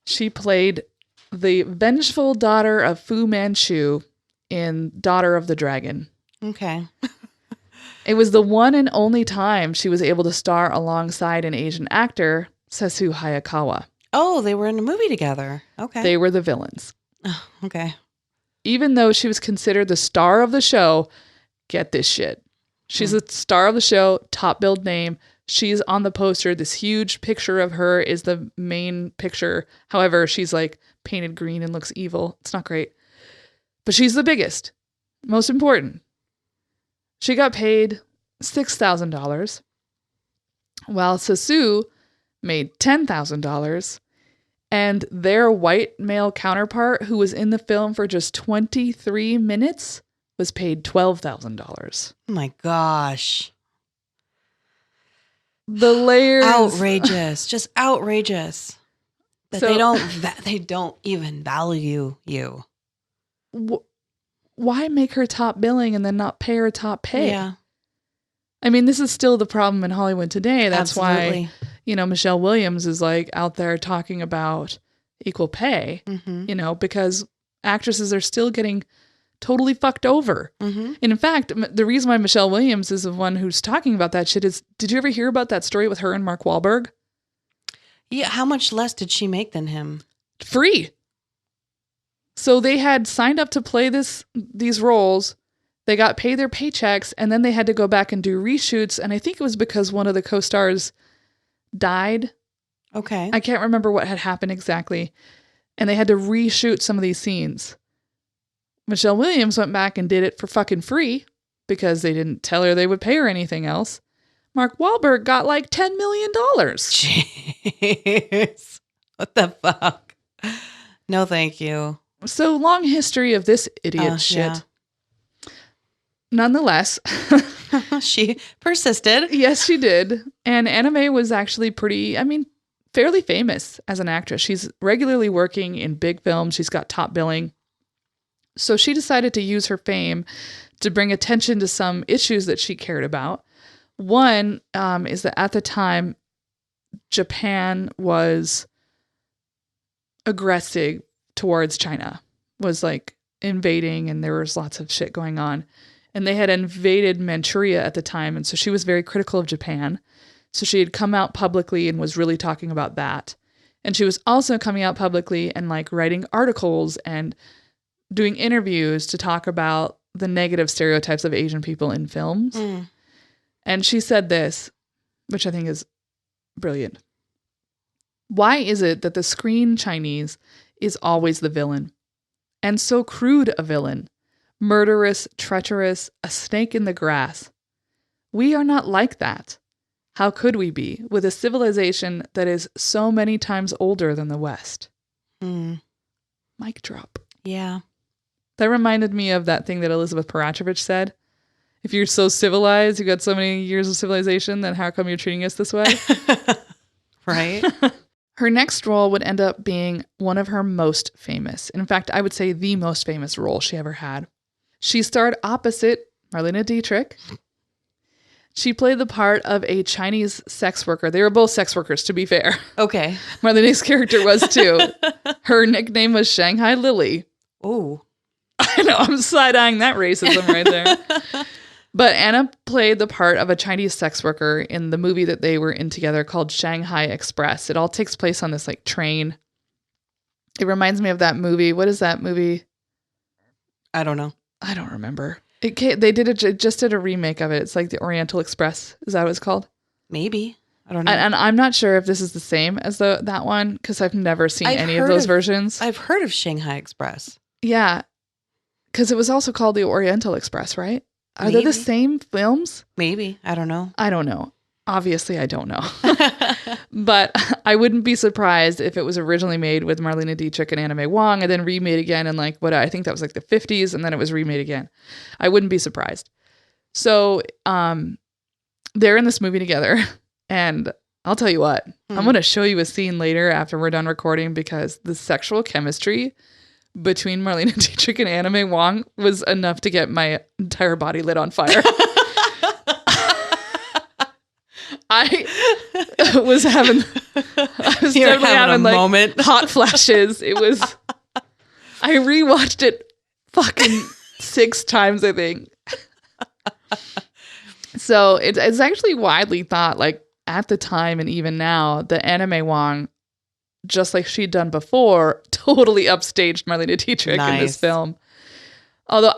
She played the vengeful daughter of Fu Manchu in Daughter of the Dragon. Okay. It was the one and only time she was able to star alongside an Asian actor, Sesu Hayakawa. Oh, they were in a movie together. Okay. They were the villains. Oh, okay. Even though she was considered the star of the show, get this shit. She's the star of the show, top billed name, She's on the poster. This huge picture of her is the main picture. However, she's like painted green and looks evil. It's not great. But she's the biggest. Most important. She got paid $6,000, while Sasu made $10,000, and their white male counterpart, who was in the film for just 23 minutes, was paid $12,000. Oh my gosh. The layers. Outrageous. Just outrageous. That they don't even value you. Why make her top billing and then not pay her top pay? Yeah. I mean, this is still the problem in Hollywood today. That's Absolutely. why, Michelle Williams is like out there talking about equal pay, because actresses are still getting totally fucked over. Mm-hmm. And in fact, the reason why Michelle Williams is the one who's talking about that shit is, did you ever hear about that story with her and Mark Wahlberg? Yeah. How much less did she make than him? Free. So they had signed up to play these roles. They got paid their paychecks, and then they had to go back and do reshoots. And I think it was because one of the co-stars died. Okay. I can't remember what had happened exactly. And they had to reshoot some of these scenes. Michelle Williams went back and did it for fucking free because they didn't tell her they would pay her anything else. Mark Wahlberg got like $10 million. Jeez. What the fuck? No, thank you. So long history of this idiot shit. Yeah. Nonetheless, She persisted. yes, she did. And Anna May was actually fairly famous as an actress. She's regularly working in big films. She's got top billing. So she decided to use her fame to bring attention to some issues that she cared about. One is that at the time, Japan was aggressive towards China, was like invading, and there was lots of shit going on. And they had invaded Manchuria at the time, and so she was very critical of Japan. So she had come out publicly and was really talking about that. And she was also coming out publicly and like writing articles and doing interviews to talk about the negative stereotypes of Asian people in films. Mm. And she said this, which I think is brilliant. Why is it that the screen Chinese is always the villain? And so crude a villain. Murderous, treacherous, a snake in the grass. We are not like that. How could we be with a civilization that is so many times older than the West? Mm. Mic drop. Yeah. That reminded me of that thing that Elizabeth Peratrovich said. If you're so civilized, you've got so many years of civilization, then how come you're treating us this way? Right? Her next role would end up being one of her most famous. In fact, I would say the most famous role she ever had. She starred opposite Marlene Dietrich. She played the part of a Chinese sex worker. They were both sex workers, to be fair. Okay. Marlene's character was too. Her nickname was Shanghai Lily. Oh. I know, I'm side-eyeing that racism right there. But Anna played the part of a Chinese sex worker in the movie that they were in together called Shanghai Express. It all takes place on this like train. It reminds me of that movie. What is that movie? I don't know. I don't remember. Just did a remake of it. It's like the Oriental Express. Is that what it's called? Maybe. I don't know. And I'm not sure if this is the same as that one because I've never seen any of those versions. I've heard of Shanghai Express. Yeah. Because it was also called the Oriental Express, right? Are they the same films? Maybe. I don't know. I don't know. Obviously, I don't know. But I wouldn't be surprised if it was originally made with Marlene Dietrich and Anna May Wong and then remade again in like I think that was like the 50s and then it was remade again. I wouldn't be surprised. So they're in this movie together and I'll tell you what, I'm going to show you a scene later after we're done recording because the sexual chemistry between Marlene Dietrich and Anna May Wong was enough to get my entire body lit on fire. I was having a moment. Hot flashes. I rewatched it fucking 6 times, I think. So it's actually widely thought, like at the time and even now, that Anna May Wong, just like she'd done before, totally upstaged Marlene Dietrich in this film. Although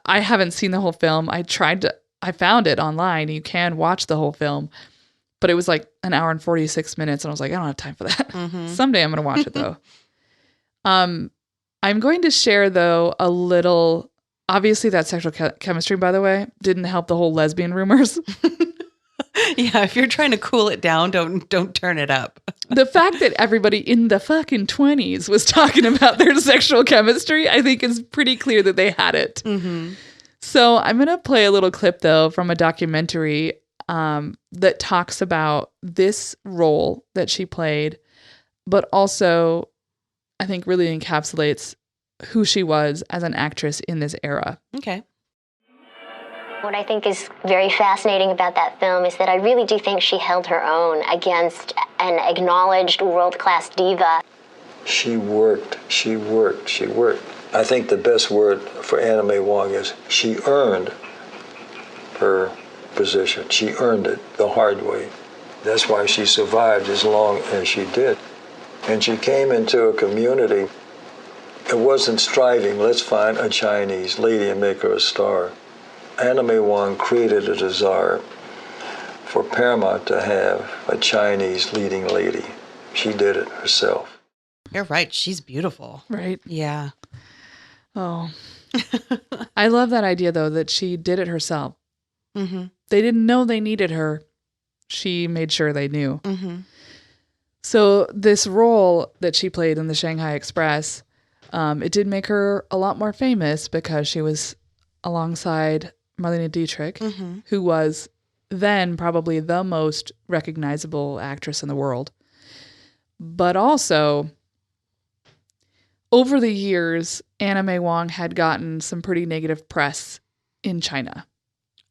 I haven't seen the whole film. I found it online. You can watch the whole film. but it was like an hour and 46 minutes. And I was like, I don't have time for that. Someday I'm going to watch it though. I'm going to share though a little, obviously that sexual chemistry, by the way, didn't help the whole lesbian rumors. Yeah, if you're trying to cool it down, don't turn it up. The fact that everybody in the fucking 20s was talking about their sexual chemistry, I think is pretty clear that they had it. So I'm going to play a little clip though from a documentary that talks about this role that she played, but also I think really encapsulates who she was as an actress in this era. Okay. What I think is very fascinating about that film is that I really do think she held her own against an acknowledged world-class diva. She worked. I think the best word for Anna May Wong is she earned her position. She earned it the hard way. That's why she survived as long as she did. And she came into a community. It wasn't striving, let's find a Chinese lady and make her a star. Anna May Wong created a desire for Paramount to have a Chinese leading lady. She did it herself. You're right. She's beautiful. Right. Yeah. Oh. I love that idea, though, that she did it herself. They didn't know they needed her. She made sure they knew. So this role that she played in the Shanghai Express, it did make her a lot more famous because she was alongside Marlene Dietrich, who was then probably the most recognizable actress in the world. But also, over the years, Anna May Wong had gotten some pretty negative press in China.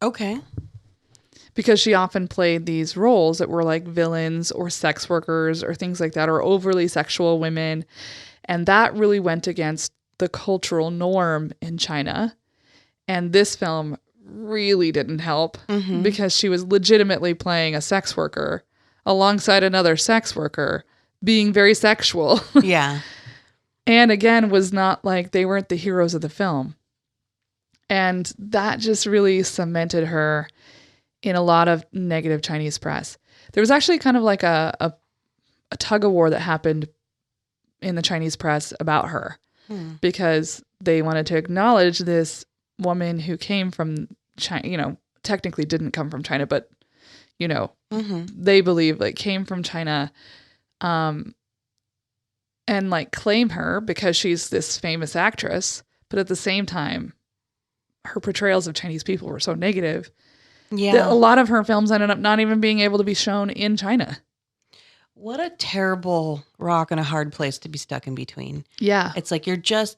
Okay. Because she often played these roles that were like villains or sex workers or things like that, or overly sexual women. And that really went against the cultural norm in China. And this film really didn't help because she was legitimately playing a sex worker alongside another sex worker, being very sexual. Yeah. And again, was not like they weren't the heroes of the film. And that just really cemented her in a lot of negative Chinese press. There was actually kind of like a tug of war that happened in the Chinese press about her because they wanted to acknowledge this woman who came from China, technically didn't come from China, but, they believe like came from China, and like claim her because she's this famous actress. But at the same time, her portrayals of Chinese people were so negative that a lot of her films ended up not even being able to be shown in China. What a terrible rock and a hard place to be stuck in between. Yeah. It's like you're just,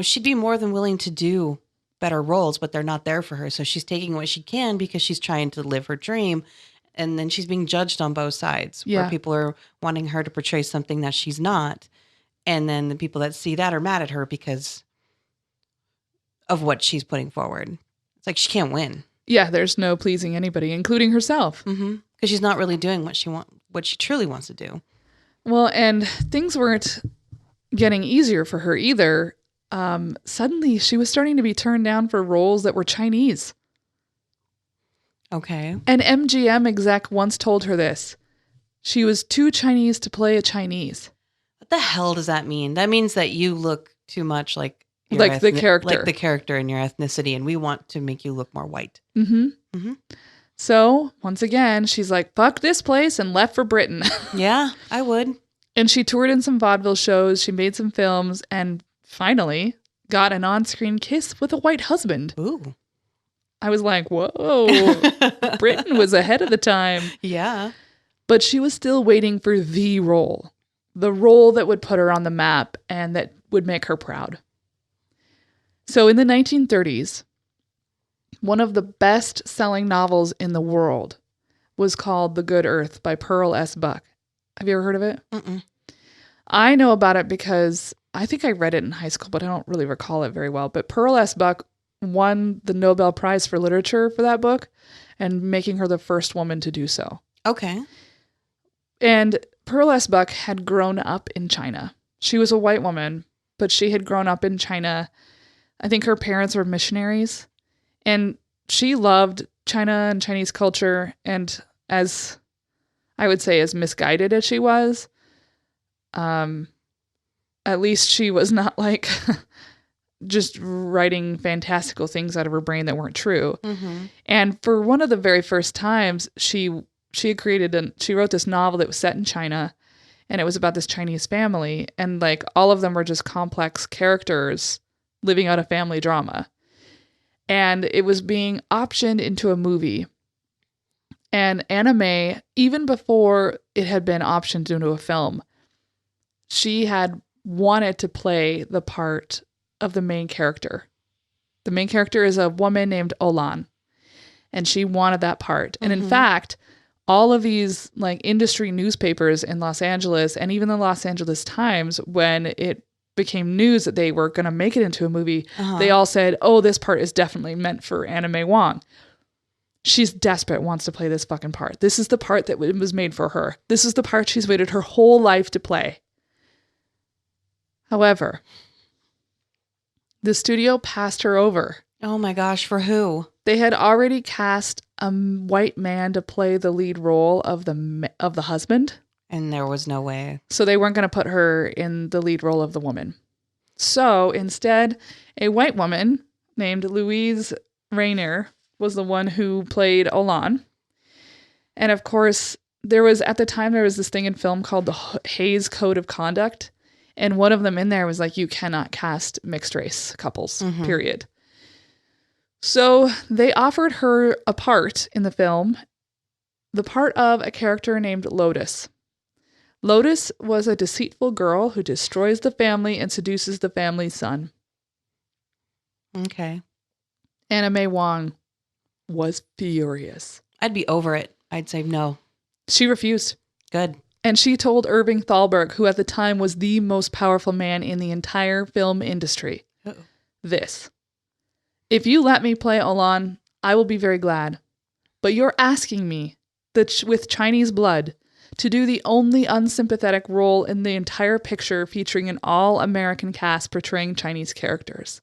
she'd be more than willing to do better roles, but they're not there for her. So she's taking what she can because she's trying to live her dream. And then she's being judged on both sides where people are wanting her to portray something that she's not. And then the people that see that are mad at her because of what she's putting forward. It's like she can't win. Yeah, there's no pleasing anybody, including herself. Because she's not really doing what she truly wants to do. Well, and things weren't getting easier for her either. Suddenly she was starting to be turned down for roles that were Chinese. Okay. An MGM exec once told her this. She was too Chinese to play a Chinese. What the hell does that mean? That means that you look too much like the character. Like the character and your ethnicity, and we want to make you look more white. So, once again, she's like, fuck this place, and left for Britain. Yeah, I would. And she toured in some vaudeville shows, she made some films, and finally got an on-screen kiss with a white husband. Ooh. I was like, whoa, Britain was ahead of the time. Yeah. But she was still waiting for the role that would put her on the map and that would make her proud. So in the 1930s, one of the best-selling novels in the world was called The Good Earth by Pearl S. Buck. Have you ever heard of it? Mm-mm. I know about it because I think I read it in high school, but I don't really recall it very well. But Pearl S. Buck won the Nobel Prize for Literature for that book, and making her the first woman to do so. Okay. And Pearl S. Buck had grown up in China. She was a white woman, but she had grown up in China. I think her parents were missionaries, and she loved China and Chinese culture. And as I would say as misguided as she was, at least she was not like just writing fantastical things out of her brain that weren't true. Mm-hmm. And for one of the very first times, she wrote this novel that was set in China, and it was about this Chinese family, and like all of them were just complex characters living out a family drama. And it was being optioned into a movie. And Anna May, even before it had been optioned into a film, she had wanted to play the part of the main character. The main character is a woman named Olan, and she wanted that part. And in fact, all of these like industry newspapers in Los Angeles, and even the Los Angeles Times, when it became news that they were going to make it into a movie, they all said, oh, this part is definitely meant for Anna May Wong. She's desperate, wants to play this fucking part. This is the part that was made for her. This is the part she's waited her whole life to play. However, the studio passed her over. Oh my gosh, for who? They had already cast a white man to play the lead role of the husband. And there was no way. So they weren't going to put her in the lead role of the woman. So instead, a white woman named Louise Rayner was the one who played Olan. And of course, at the time, there was this thing in film called the Hays Code of Conduct. And one of them in there was like, you cannot cast mixed race couples, period. So they offered her a part in the film, the part of a character named Lotus. Lotus was a deceitful girl who destroys the family and seduces the family's son. Okay. Anna May Wong was furious. I'd be over it. I'd say no. She refused. Good. And she told Irving Thalberg, who at the time was the most powerful man in the entire film industry, this. If you let me play Olan, I will be very glad. But you're asking me, with Chinese blood, to do the only unsympathetic role in the entire picture featuring an all-American cast portraying Chinese characters.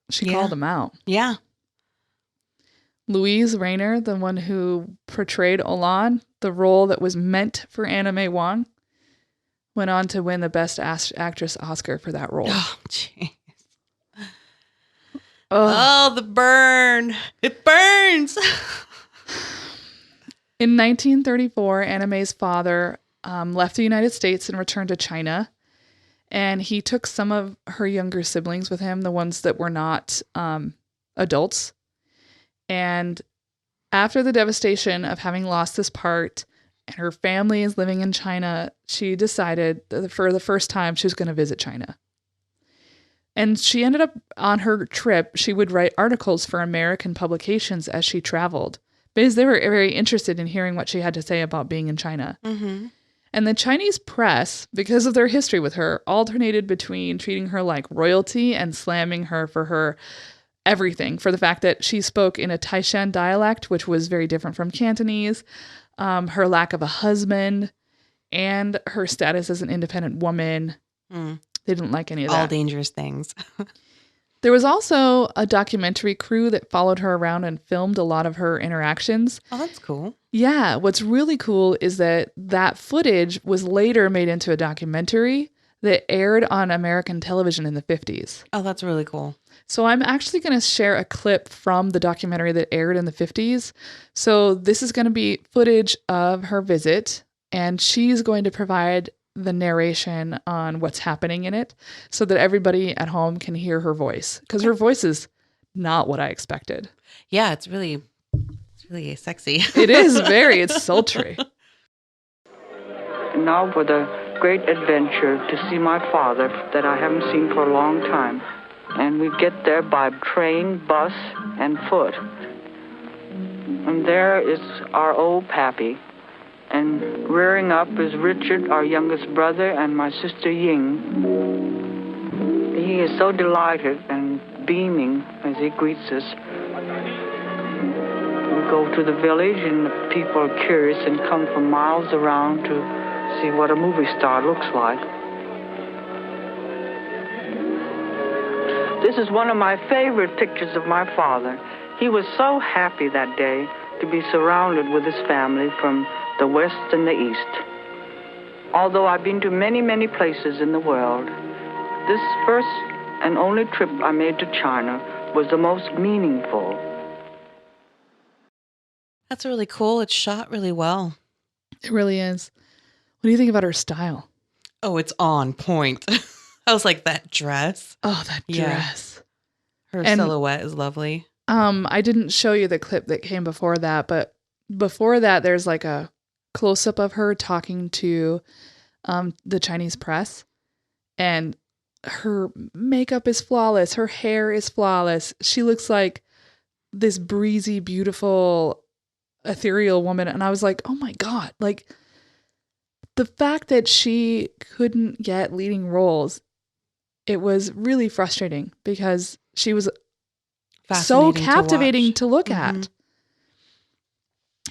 She called him out. Yeah. Louise Rayner, the one who portrayed Olan, the role that was meant for Anna May Wong, went on to win the Best Actress Oscar for that role. Oh, jeez. Oh, the burn. It burns. In 1934, Anna May's father left the United States and returned to China. And he took some of her younger siblings with him, the ones that were not adults. And after the devastation of having lost this part and her family is living in China, she decided that for the first time she was going to visit China. And she ended up on her trip, she would write articles for American publications as she traveled because they were very interested in hearing what she had to say about being in China. Mm-hmm. And the Chinese press, because of their history with her, alternated between treating her like royalty and slamming her for her everything, for the fact that she spoke in a Taishan dialect, which was very different from Cantonese, her lack of a husband, and her status as an independent woman. They didn't like any of that. All dangerous things. There was also a documentary crew that followed her around and filmed a lot of her interactions. Oh, that's cool. Yeah. What's really cool is that footage was later made into a documentary that aired on American television in the 50s. Oh, that's really cool. So I'm actually going to share a clip from the documentary that aired in the 50s. So this is going to be footage of her visit, and she's going to provide the narration on what's happening in it so that everybody at home can hear her voice, because her voice is not what I expected. Yeah, it's really sexy. It is it's sultry. Now for the great adventure to see my father that I haven't seen for a long time. And we get there by train, bus, and foot. And there is our old pappy. And rearing up is Richard, our youngest brother, and my sister Ying. He is so delighted and beaming as he greets us. We go to the village, and the people are curious and come from miles around to see what a movie star looks like. This is one of my favorite pictures of my father. He was so happy that day to be surrounded with his family from the West and the East. Although I've been to many, many places in the world, this first and only trip I made to China was the most meaningful. That's really cool. It's shot really well. It really is. What do you think about her style? Oh, it's on point. I was like, that dress. Oh, that Yeah. dress. Her And- silhouette is lovely. I didn't show you the clip that came before that, but before that, there's like a close-up of her talking to the Chinese press, and her makeup is flawless. Her hair is flawless. She looks like this breezy, beautiful, ethereal woman. And I was like, oh my God, like the fact that she couldn't get leading roles, it was really frustrating because she was so Fascinating captivating watch. to look at.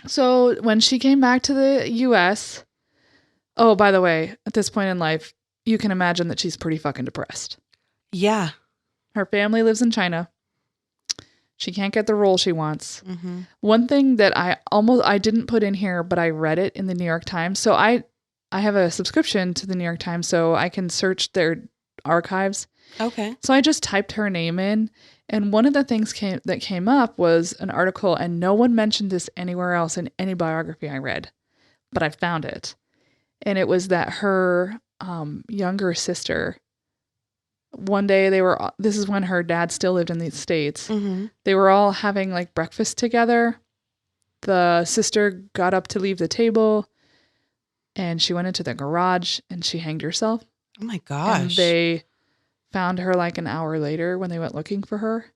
So when she came back to the US, oh, by the way, at this point in life, you can imagine that she's pretty fucking depressed. Yeah. Her family lives in China. She can't get the role she wants. Mm-hmm. One thing that I didn't put in here, but I read it in the New York Times. So I have a subscription to the New York Times, so I can search their archives. Okay. So I just typed her name in, and one of the things that came up was an article, and no one mentioned this anywhere else in any biography I read, but I found it. And it was that her younger sister, one day this is when her dad still lived in the States. Mm-hmm. They were all having like breakfast together. The sister got up to leave the table, and she went into the garage and she hanged herself. Oh my And gosh. they found her like an hour later when they went looking for her.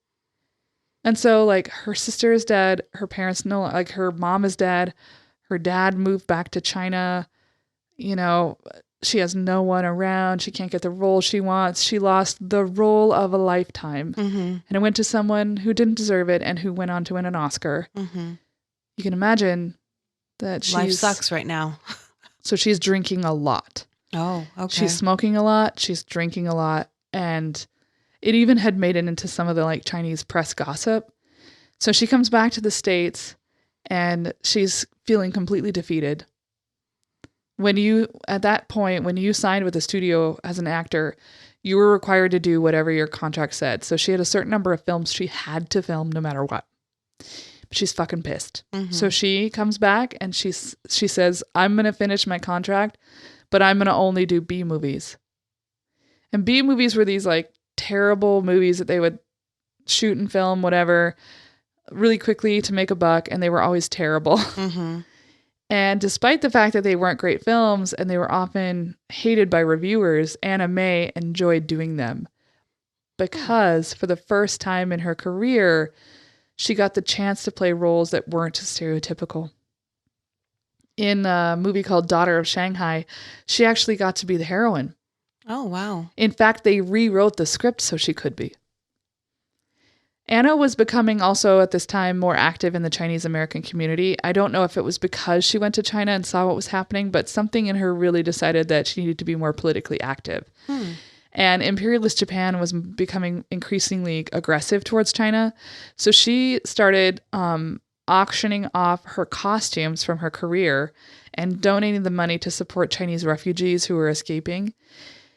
And so like her sister is dead. Her parents like her mom is dead. Her dad moved back to China. You know, she has no one around. She can't get the role she wants. She lost the role of a lifetime. Mm-hmm. And it went to someone who didn't deserve it and who went on to win an Oscar. Mm-hmm. You can imagine that Life sucks right now. So she's drinking a lot. Oh, okay. She's smoking a lot. She's drinking a lot. And it even had made it into some of the like Chinese press gossip. So she comes back to the States and she's feeling completely defeated. At that point, when you signed with the studio as an actor, you were required to do whatever your contract said. So she had a certain number of films she had to film no matter what. But she's fucking pissed. Mm-hmm. So she comes back and she says, I'm going to finish my contract, but I'm going to only do B movies. And B movies were these like terrible movies that they would shoot and film, whatever, really quickly to make a buck. And they were always terrible. Mm-hmm. And despite the fact that they weren't great films and they were often hated by reviewers, Anna May enjoyed doing them because for the first time in her career, she got the chance to play roles that weren't stereotypical. In a movie called Daughter of Shanghai, she actually got to be the heroine. Oh, wow. In fact, they rewrote the script so she could be. Anna was becoming also at this time more active in the Chinese American community. I don't know if it was because she went to China and saw what was happening, but something in her really decided that she needed to be more politically active. And imperialist Japan was becoming increasingly aggressive towards China. So she started auctioning off her costumes from her career and donating the money to support Chinese refugees who were escaping.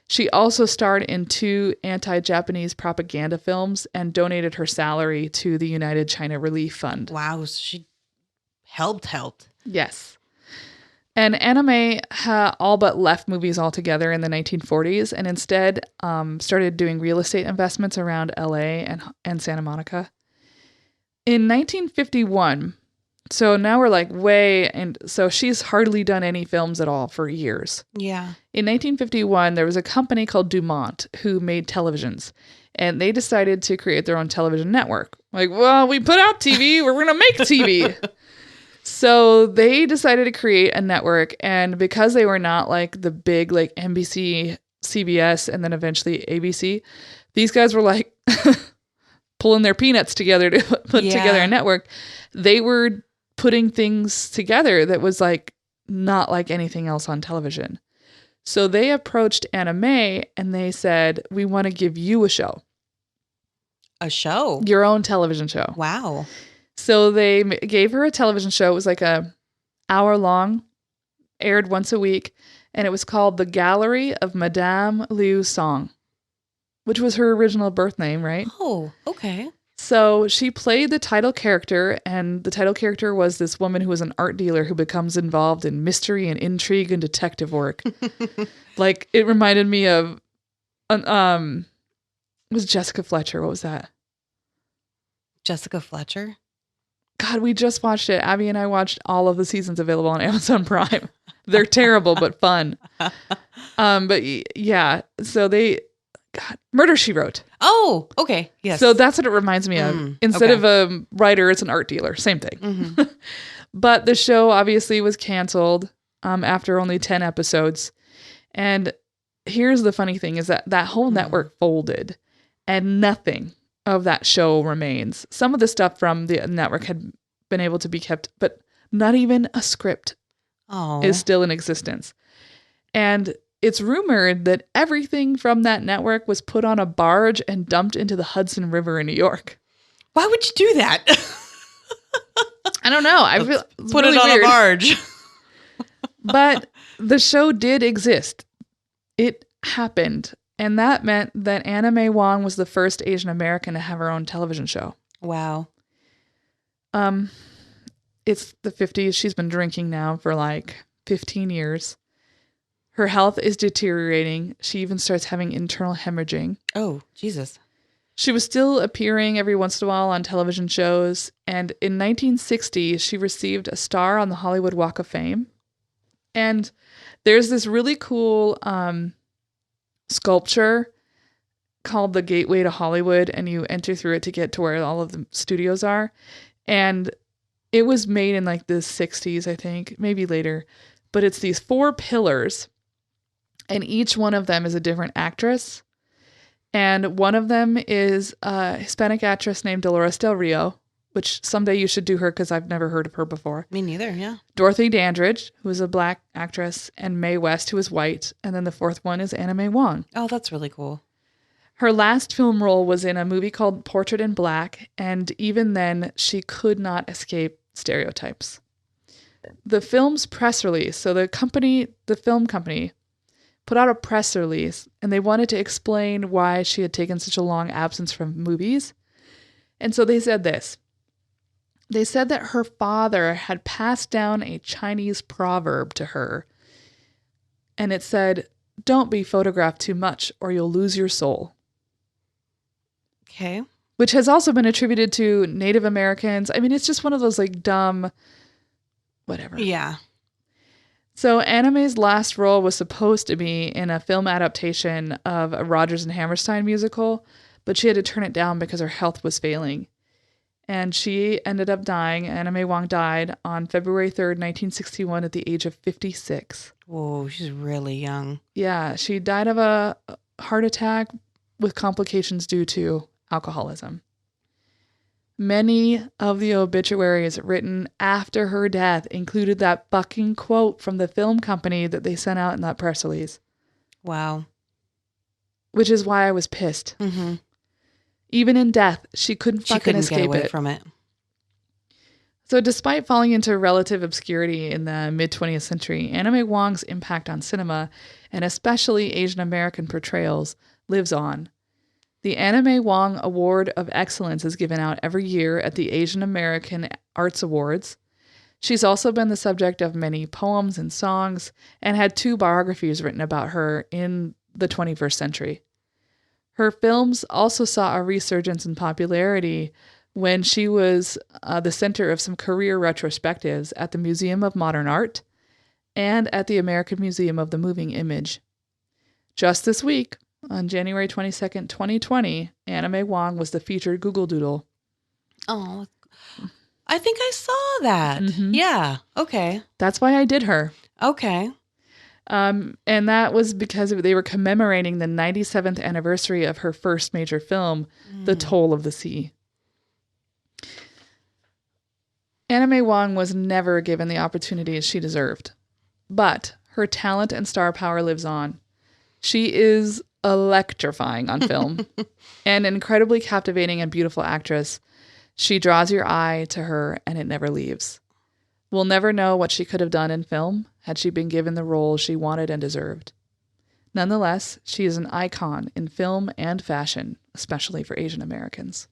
She also starred in 2 anti-Japanese propaganda films and donated her salary to the United China Relief Fund. Wow. She helped. Yes. And Anna May all but left movies altogether in the 1940s and instead started doing real estate investments around LA and Santa Monica. In 1951, so now we're like so she's hardly done any films at all for years. Yeah. In 1951, there was a company called Dumont who made televisions, and they decided to create their own television network. Like, well, we put out TV, we're going to make TV. So they decided to create a network, and because they were not like the big like NBC, CBS, and then eventually ABC, these guys were like pulling their peanuts together to put together a network. They were putting things together that was like not like anything else on television. So they approached Anna May and they said, we want to give you a show. A show? Your own television show. Wow. So they gave her a television show. It was like a hour long, aired once a week, and it was called The Gallery of Madame Liu Song, which was her original birth name, right? Oh, okay. So she played the title character, and the title character was this woman who was an art dealer who becomes involved in mystery and intrigue and detective work. Like, it reminded me of, it was Jessica Fletcher. What was that? Jessica Fletcher? God, we just watched it. Abby and I watched all of the seasons available on Amazon Prime. They're terrible, but fun. But yeah, so Murder, She Wrote. Oh, okay. Yes. So that's what it reminds me of. Instead of a writer, it's an art dealer. Same thing. Mm-hmm. But the show obviously was canceled after only 10 episodes. And here's the funny thing is that whole network folded and nothing of that show remains. Some of the stuff from the network had been able to be kept, but not even a script is still in existence. And it's rumored that everything from that network was put on a barge and dumped into the Hudson River in New York. Why would you do that? I don't know. I feel Put really it on weird. a barge. But the show did exist. It happened. And that meant that Anna May Wong was the first Asian American to have her own television show. Wow. It's the 50s. She's been drinking now for like 15 years. Her health is deteriorating. She even starts having internal hemorrhaging. Oh, Jesus. She was still appearing every once in a while on television shows. And in 1960, she received a star on the Hollywood Walk of Fame. And there's this really cool sculpture called the Gateway to Hollywood, and you enter through it to get to where all of the studios are. And it was made in like the 60s, I think, maybe later. But it's these 4 pillars, and each one of them is a different actress. And one of them is a Hispanic actress named Dolores Del Rio, which someday you should do her because I've never heard of her before. Me neither, yeah. Dorothy Dandridge, who is a black actress, and Mae West, who is white. And then the 4th one is Anna May Wong. Oh, that's really cool. Her last film role was in a movie called Portrait in Black, and even then, she could not escape stereotypes. The film's press release, so the film company, put out a press release, and they wanted to explain why she had taken such a long absence from movies. And so they said this. They said that her father had passed down a Chinese proverb to her, and it said, "Don't be photographed too much or you'll lose your soul." Okay. Which has also been attributed to Native Americans. I mean, it's just one of those like dumb, whatever. Yeah. So Anna May's last role was supposed to be in a film adaptation of a Rodgers and Hammerstein musical, but she had to turn it down because her health was failing. And she ended up dying. Anna May Wong died on February 3rd, 1961 at the age of 56. Whoa, she's really young. Yeah, she died of a heart attack with complications due to alcoholism. Many of the obituaries written after her death included that fucking quote from the film company that they sent out in that press release. Wow. Which is why I was pissed. Mm-hmm. Even in death, she couldn't fucking escape get away it. from it. So despite falling into relative obscurity in the mid-20th century, Anna May Wong's impact on cinema, and especially Asian American portrayals, lives on. The Anna May Wong Award of Excellence is given out every year at the Asian American Arts Awards. She's also been the subject of many poems and songs, and had 2 biographies written about her in the 21st century. Her films also saw a resurgence in popularity when she was the center of some career retrospectives at the Museum of Modern Art and at the American Museum of the Moving Image. Just this week, on January 22nd, 2020, Anna May Wong was the featured Google Doodle. Oh, I think I saw that. Mm-hmm. Yeah. Okay. That's why I did her. Okay. And that was because they were commemorating the 97th anniversary of her first major film, The Toll of the Sea. Anna May Wong was never given the opportunities she deserved, but her talent and star power lives on. She is electrifying on film, an incredibly captivating and beautiful actress. She draws your eye to her and it never leaves. We'll never know what she could have done in film had she been given the role she wanted and deserved. Nonetheless, she is an icon in film and fashion, especially for Asian Americans.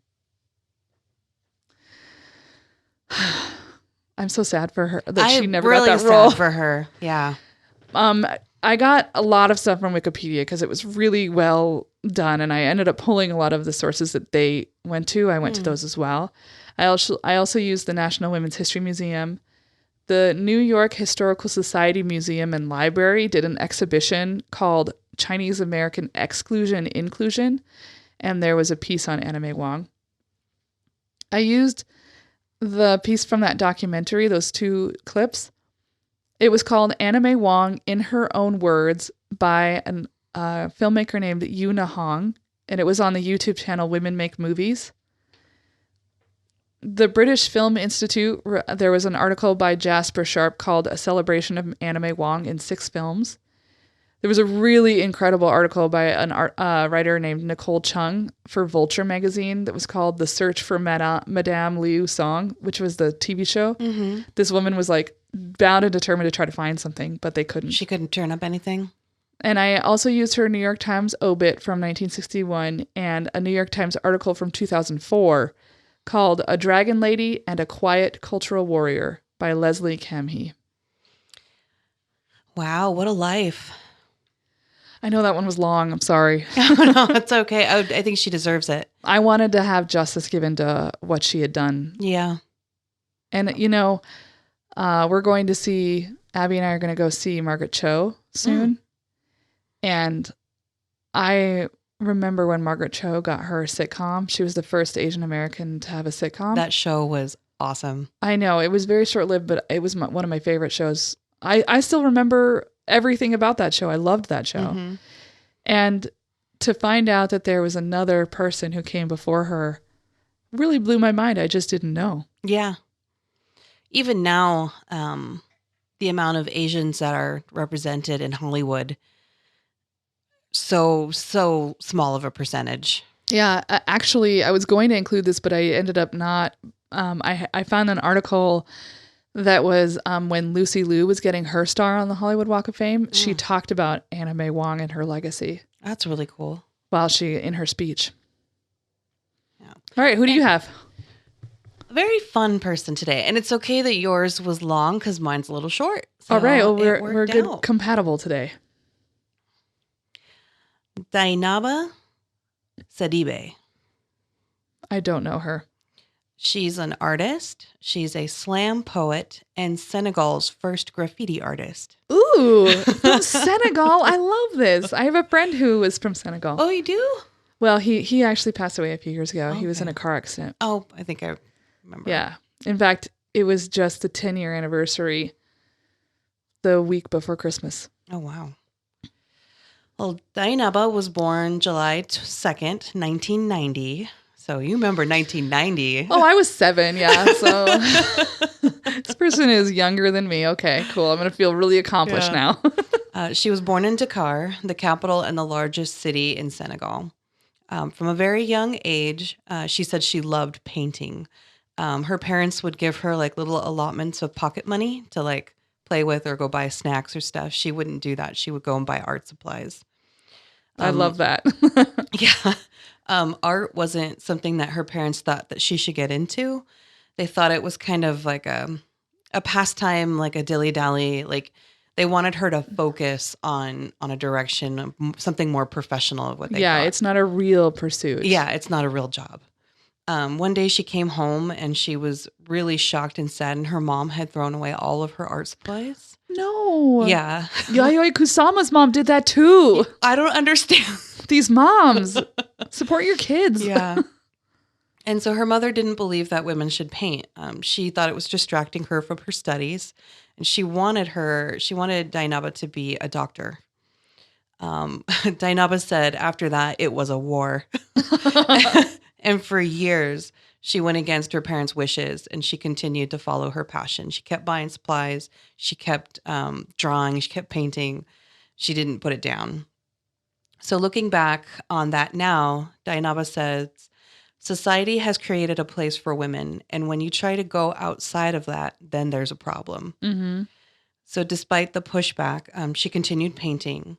I'm so sad for her that she never got that role. Sad for her. Yeah. I got a lot of stuff from Wikipedia because it was really well done, and I ended up pulling a lot of the sources that they went to. I went to those as well. I also used the National Women's History Museum. The New York Historical Society Museum and Library did an exhibition called Chinese American Exclusion and Inclusion, and there was a piece on Anna May Wong. I used the piece from that documentary, those 2 clips. It was called Anna May Wong in Her Own Words by a filmmaker named Yuna Hong, and it was on the YouTube channel Women Make Movies. The British Film Institute, there was an article by Jasper Sharp called A Celebration of Anna May Wong in 6 Films. There was a really incredible article by a writer named Nicole Chung for Vulture magazine that was called The Search for Madame Liu Song, which was the TV show. Mm-hmm. This woman was like bound and determined to try to find something, but they couldn't. She couldn't turn up anything. And I also used her New York Times obit from 1961 and a New York Times article from 2004 called A Dragon Lady and a Quiet Cultural Warrior by Leslie Kamhi. Wow, what a life. I know that one was long. I'm sorry. No, it's okay. I think she deserves it. I wanted to have justice given to what she had done. Yeah. And, we're going to see, Abby and I are going to go see Margaret Cho soon. And I remember when Margaret Cho got her sitcom. She was the first Asian American to have a sitcom. That show was awesome. I know. It was very short-lived, but it was one of my favorite shows. I still remember everything about that show. I loved that show. Mm-hmm. And to find out that there was another person who came before her really blew my mind. I just didn't know. Yeah. Even now, the amount of Asians that are represented in Hollywood, so small of a percentage. Yeah, actually, I was going to include this, but I ended up not. I found an article that was when Lucy Liu was getting her star on the Hollywood Walk of Fame. She talked about Anna May Wong and her legacy. That's really cool. In her speech. Yeah. All right, who do you have? A very fun person today, and it's okay that yours was long because mine's a little short. So all right, well, we're good compatible today. Dieynaba Sidibe. I don't know her. She's an artist. She's a slam poet and Senegal's first graffiti artist. Ooh, from Senegal. I love this. I have a friend who was from Senegal. Oh, you do? Well, he actually passed away a few years ago. Okay. He was in a car accident. Oh, I think I remember. Yeah. In fact, it was just the 10-year anniversary the week before Christmas. Oh, wow. Well, Dieynaba was born July 2nd, 1990. So you remember 1990. Oh, I was 7, yeah. So this person is younger than me. Okay, cool. I'm going to feel really accomplished now. She was born in Dakar, the capital and the largest city in Senegal. From a very young age, she said she loved painting. Her parents would give her like little allotments of pocket money to like play with or go buy snacks or stuff. She wouldn't do that. She would go and buy art supplies. I love that. Yeah. Art wasn't something that her parents thought that she should get into. They thought it was kind of like a pastime, like a dilly-dally. Like they wanted her to focus on a direction, something more professional of what they thought. It's not a real pursuit. Yeah, it's not a real job. One day she came home and she was really shocked and sad, and her mom had thrown away all of her art supplies. No. Yeah. Yayoi Kusama's mom did that too. I don't understand. These moms. Support your kids. Yeah. And so her mother didn't believe that women should paint. She thought it was distracting her from her studies. And she wanted Dieynaba to be a doctor. Dieynaba said after that, it was a war. And for years, she went against her parents' wishes and she continued to follow her passion. She kept buying supplies. She kept drawing. She kept painting. She didn't put it down. So looking back on that now, Dieynaba says Society has created a place for women, and when you try to go outside of that, then there's a problem. Mm-hmm. So despite the pushback, she continued painting,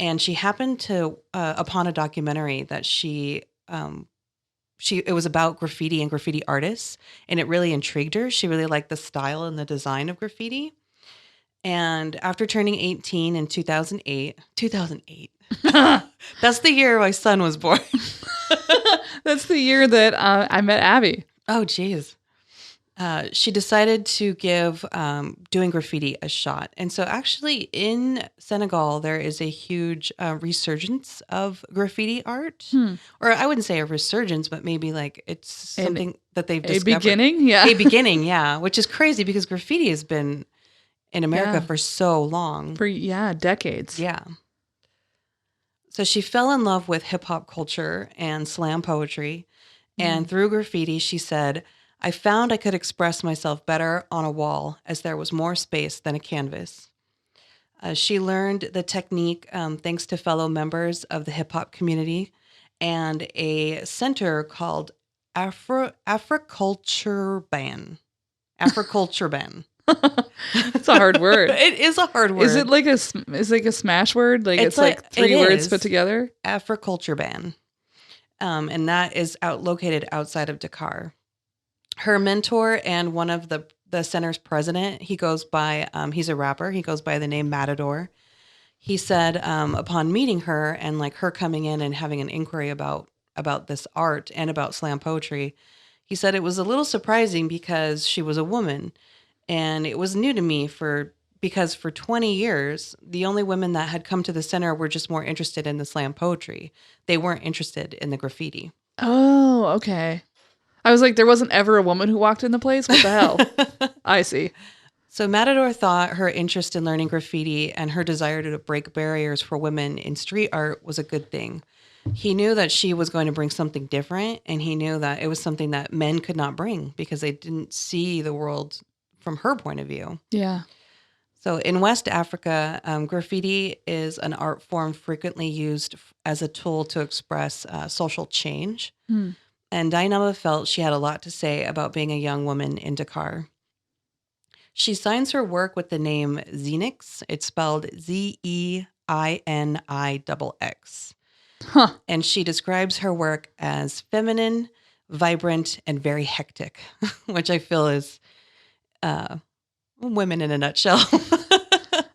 and she happened to upon a documentary that it was about graffiti and graffiti artists, and it really intrigued her. She really liked the style and the design of graffiti. And after turning 18 in 2008, that's the year my son was born. That's the year that I met Abby. Oh, geez. She decided to give doing graffiti a shot. And so actually in Senegal, there is a huge resurgence of graffiti art. Or I wouldn't say a resurgence, but maybe like it's something that they've discovered. A beginning? Yeah. A beginning, yeah. Which is crazy because graffiti has been in America for so long. For decades. Yeah. So she fell in love with hip hop culture and slam poetry. And through graffiti, she said, I found I could express myself better on a wall as there was more space than a canvas. She learned the technique thanks to fellow members of the hip hop community and a center called Africulture Ban. Africulture Ban. It's a hard word. It is a hard word. Is it like a smash word? Like it's like three words put together? Africulture Ban. And that is located outside of Dakar. Her mentor and one of the center's president, he goes by, he's a rapper. He goes by the name Matador. He said upon meeting her and like her coming in and having an inquiry about this art and about slam poetry, he said it was a little surprising because she was a woman. And it was new to me because for 20 years, the only women that had come to the center were just more interested in the slam poetry. They weren't interested in the graffiti. Oh, okay. I was like, there wasn't ever a woman who walked in the place? What the hell? I see. So Matador thought her interest in learning graffiti and her desire to break barriers for women in street art was a good thing. He knew that she was going to bring something different, and he knew that it was something that men could not bring because they didn't see the world from her point of view. Yeah. So in West Africa, graffiti is an art form frequently used as a tool to express social change. And Dieynaba felt she had a lot to say about being a young woman in Dakar. She signs her work with the name Zenix. It's spelled Zeinix. Huh. And she describes her work as feminine, vibrant, and very hectic, which I feel is women in a nutshell.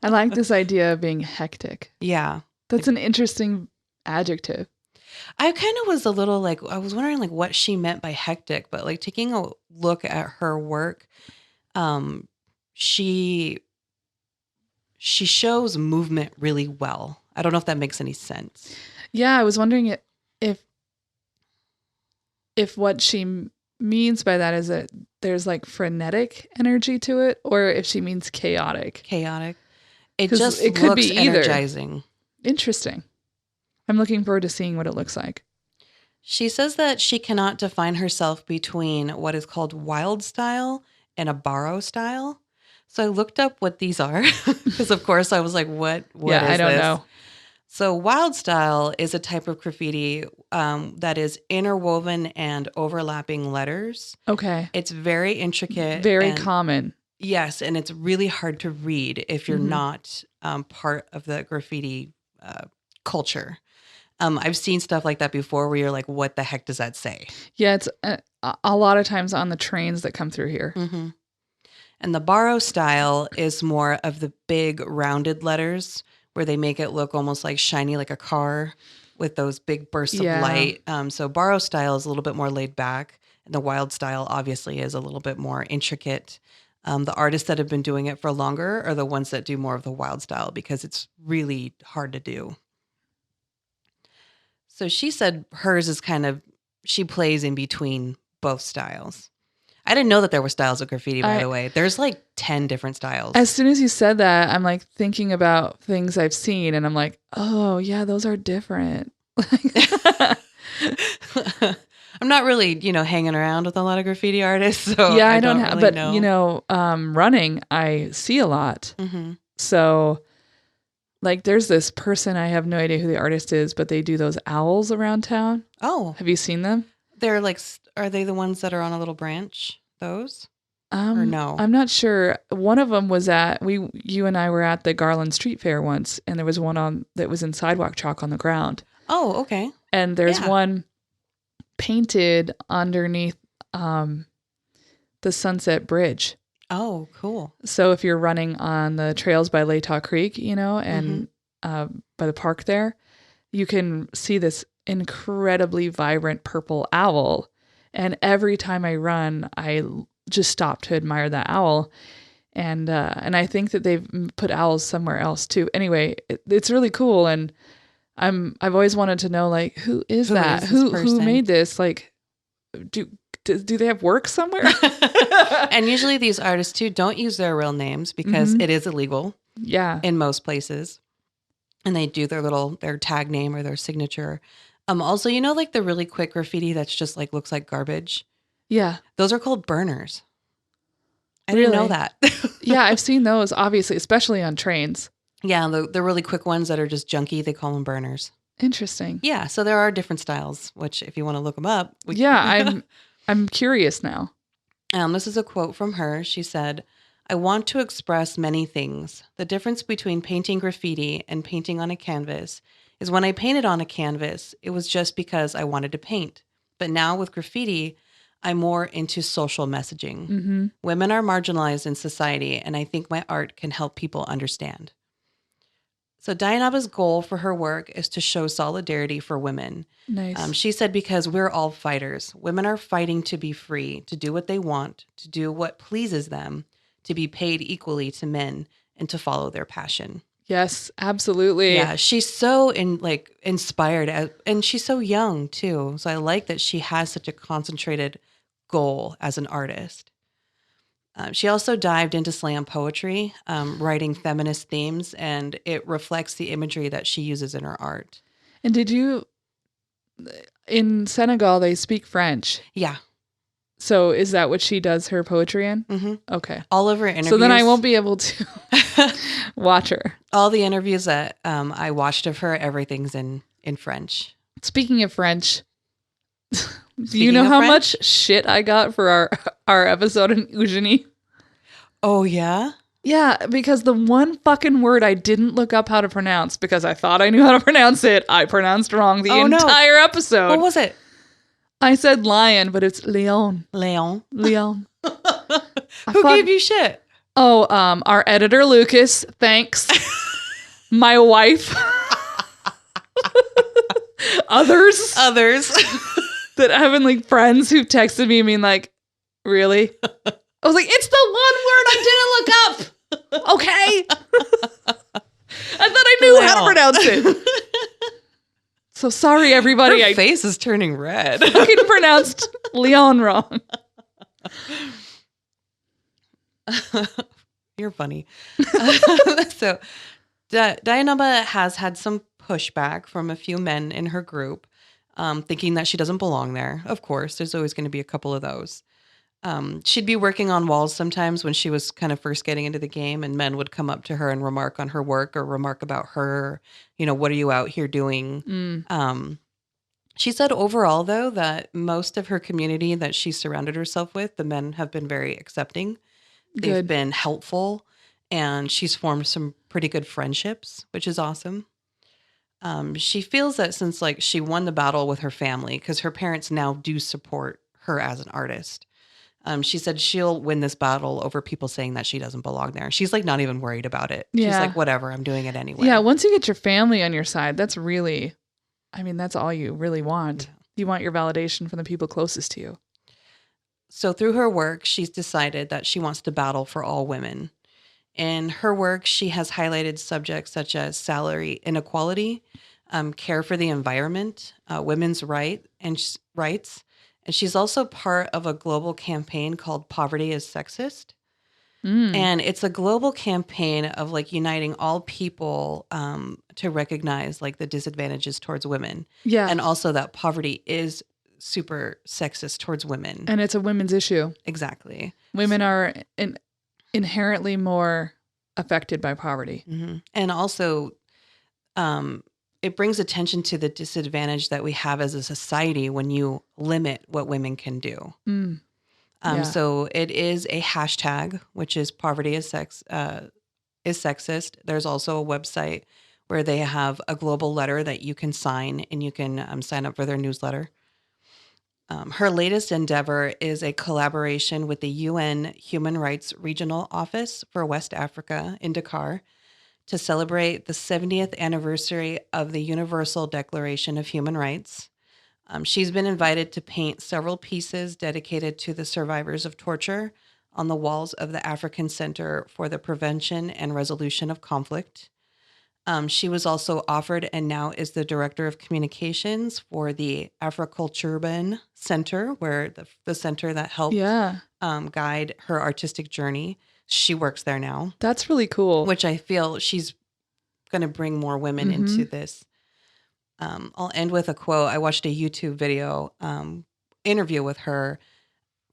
I like this idea of being hectic. Yeah. That's an interesting adjective. I kind of was a little like, I was wondering like what she meant by hectic, but like taking a look at her work, she shows movement really well. I don't know if that makes any sense. Yeah, I was wondering if what she means by that is that there's like frenetic energy to it, or if she means chaotic. Chaotic. It 'Cause just it could looks be either. energizing. Interesting. I'm looking forward to seeing what it looks like. She says that she cannot define herself between what is called wild style and a borrow style. So I looked up what these are because, of course, I was like, what is this? I don't know. So wild style is a type of graffiti that is interwoven and overlapping letters. Okay. It's very intricate. Very and, common. Yes, and it's really hard to read if you're not part of the graffiti culture. I've seen stuff like that before where you're like, what the heck does that say? Yeah, it's a lot of times on the trains that come through here. Mm-hmm. And the borrow style is more of the big rounded letters where they make it look almost like shiny, like a car with those big bursts of light. So borrow style is a little bit more laid back. And the wild style obviously is a little bit more intricate. The artists that have been doing it for longer are the ones that do more of the wild style because it's really hard to do. So she said hers is kind of, she plays in between both styles. I didn't know that there were styles of graffiti, by the way. There's like 10 different styles. As soon as you said that, I'm like thinking about things I've seen and I'm like, oh yeah, those are different. I'm not really, hanging around with a lot of graffiti artists. So yeah, I don't have, really but know. Running, I see a lot. Mm-hmm. So like there's this person, I have no idea who the artist is, but they do those owls around town. Oh, Have you seen them? They're like, are they the ones that are on a little branch? Those? Or no? I'm not sure. One of them was you and I were at the Garland Street Fair once, and there was one that was in sidewalk chalk on the ground. Oh, okay. And there's one painted underneath the Sunset Bridge. Oh, cool. So if you're running on the trails by Latah Creek, and by the park there, you can see this incredibly vibrant purple owl. And every time I run, I just stop to admire that owl. And I think that they've put owls somewhere else too. Anyway, it's really cool. And I've always wanted to know, like, who is that? Who made this? Like, do they have work somewhere? And usually these artists too don't use their real names because it is illegal. Yeah. In most places. And they do their tag name or their signature. Also, like the really quick graffiti that's just like looks like garbage. Yeah. Those are called burners. I didn't know that. Yeah, I've seen those, obviously, especially on trains. Yeah, the really quick ones that are just junky, they call them burners. Interesting. Yeah, so there are different styles, which if you want to look them up. I'm curious now. This is a quote from her. She said, "I want to express many things. The difference between painting graffiti and painting on a canvas is when I painted on a canvas, it was just because I wanted to paint. But now with graffiti, I'm more into social messaging. Mm-hmm. Women are marginalized in society, and I think my art can help people understand." So Dieynaba goal for her work is to show solidarity for women. Nice. She said, because we're all fighters. Women are fighting to be free, to do what they want, to do what pleases them, to be paid equally to men, and to follow their passion. Yes, absolutely. Yeah, she's so inspired, and she's so young too. So I like that she has such a concentrated goal as an artist. She also dived into slam poetry, writing feminist themes, and it reflects the imagery that she uses in her art. And in Senegal, they speak French. Yeah. So is that what she does her poetry in? Mm-hmm. Okay. All of her interviews. So then I won't be able to watch her. All the interviews that I watched of her, everything's in French. Speaking of French, do you know how much shit I got for our episode in Eugenie? Oh, yeah? Yeah, because the one fucking word I didn't look up how to pronounce because I thought I knew how to pronounce it, I pronounced wrong the entire episode. What was it? I said lion, but it's Leon. Leon. Who gave you shit? Oh, our editor, Lucas. Thanks. My wife. Others. That having like friends who've texted me being like, really? I was like, it's the one word I didn't look up. Okay. I thought I knew how to pronounce it. So sorry, everybody. Her face is turning red. Fucking pronounced Leon wrong. You're funny. So Dieynaba has had some pushback from a few men in her group, thinking that she doesn't belong there. Of course, there's always going to be a couple of those. She'd be working on walls sometimes when she was kind of first getting into the game, and men would come up to her and remark on her work or remark about her, what are you out here doing? She said overall, though, that most of her community that she surrounded herself with, the men have been very accepting. They've been helpful, and she's formed some pretty good friendships, which is awesome. She feels that since she won the battle with her family, because her parents now do support her as an artist. She said she'll win this battle over people saying that she doesn't belong there. She's not even worried about it. Yeah. She's like, whatever, I'm doing it anyway. Yeah, once you get your family on your side, that's really, that's all you really want. Yeah. You want your validation from the people closest to you. So through her work, she's decided that she wants to battle for all women. In her work, she has highlighted subjects such as salary inequality, care for the environment, women's rights. And she's also part of a global campaign called Poverty is Sexist. And it's a global campaign of uniting all people to recognize the disadvantages towards women. Yeah. And also that poverty is super sexist towards women. And it's a women's issue. Exactly. Women are inherently more affected by poverty. Mm-hmm. And also it brings attention to the disadvantage that we have as a society when you limit what women can do. Yeah. So it is a hashtag, which is poverty is sexist. There's also a website where they have a global letter that you can sign, and you can sign up for their newsletter. Her latest endeavor is a collaboration with the UN Human Rights Regional Office for West Africa in Dakar to celebrate the 70th anniversary of the Universal Declaration of Human Rights. She's been invited to paint several pieces dedicated to the survivors of torture on the walls of the African Center for the Prevention and Resolution of Conflict. She was also offered and now is the director of communications for the Afroculturban Center, where the center that helped guide her artistic journey. She works there now. That's really cool. Which I feel she's going to bring more women into this. I'll end with a quote. I watched a YouTube video interview with her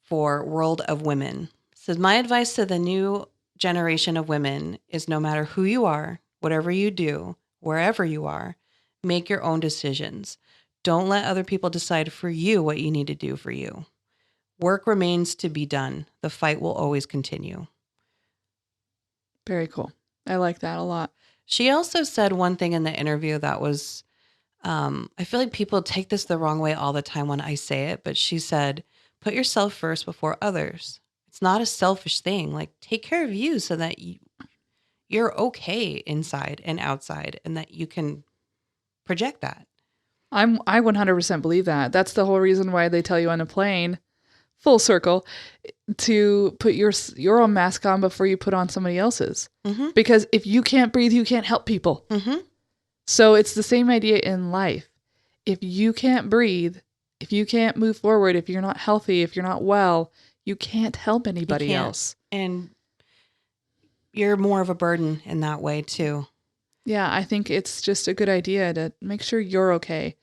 for World of Women. It says, "My advice to the new generation of women is no matter who you are, whatever you do, wherever you are, make your own decisions. Don't let other people decide for you what you need to do for you. Work remains to be done. The fight will always continue." Very cool. I like that a lot. She also said one thing in the interview that was, I feel like people take this the wrong way all the time when I say it, but she said, put yourself first before others. It's not a selfish thing. Like, take care of you so that you're okay inside and outside, and that you can project that. I 100% believe that. That's the whole reason why they tell you on a plane, full circle, to put your own mask on before you put on somebody else's. Because if you can't breathe, you can't help people. So it's the same idea in life. If you can't breathe, if you can't move forward, if you're not healthy, if you're not well, you can't help anybody else. And you're more of a burden in that way too. Yeah, I think it's just a good idea to make sure you're okay,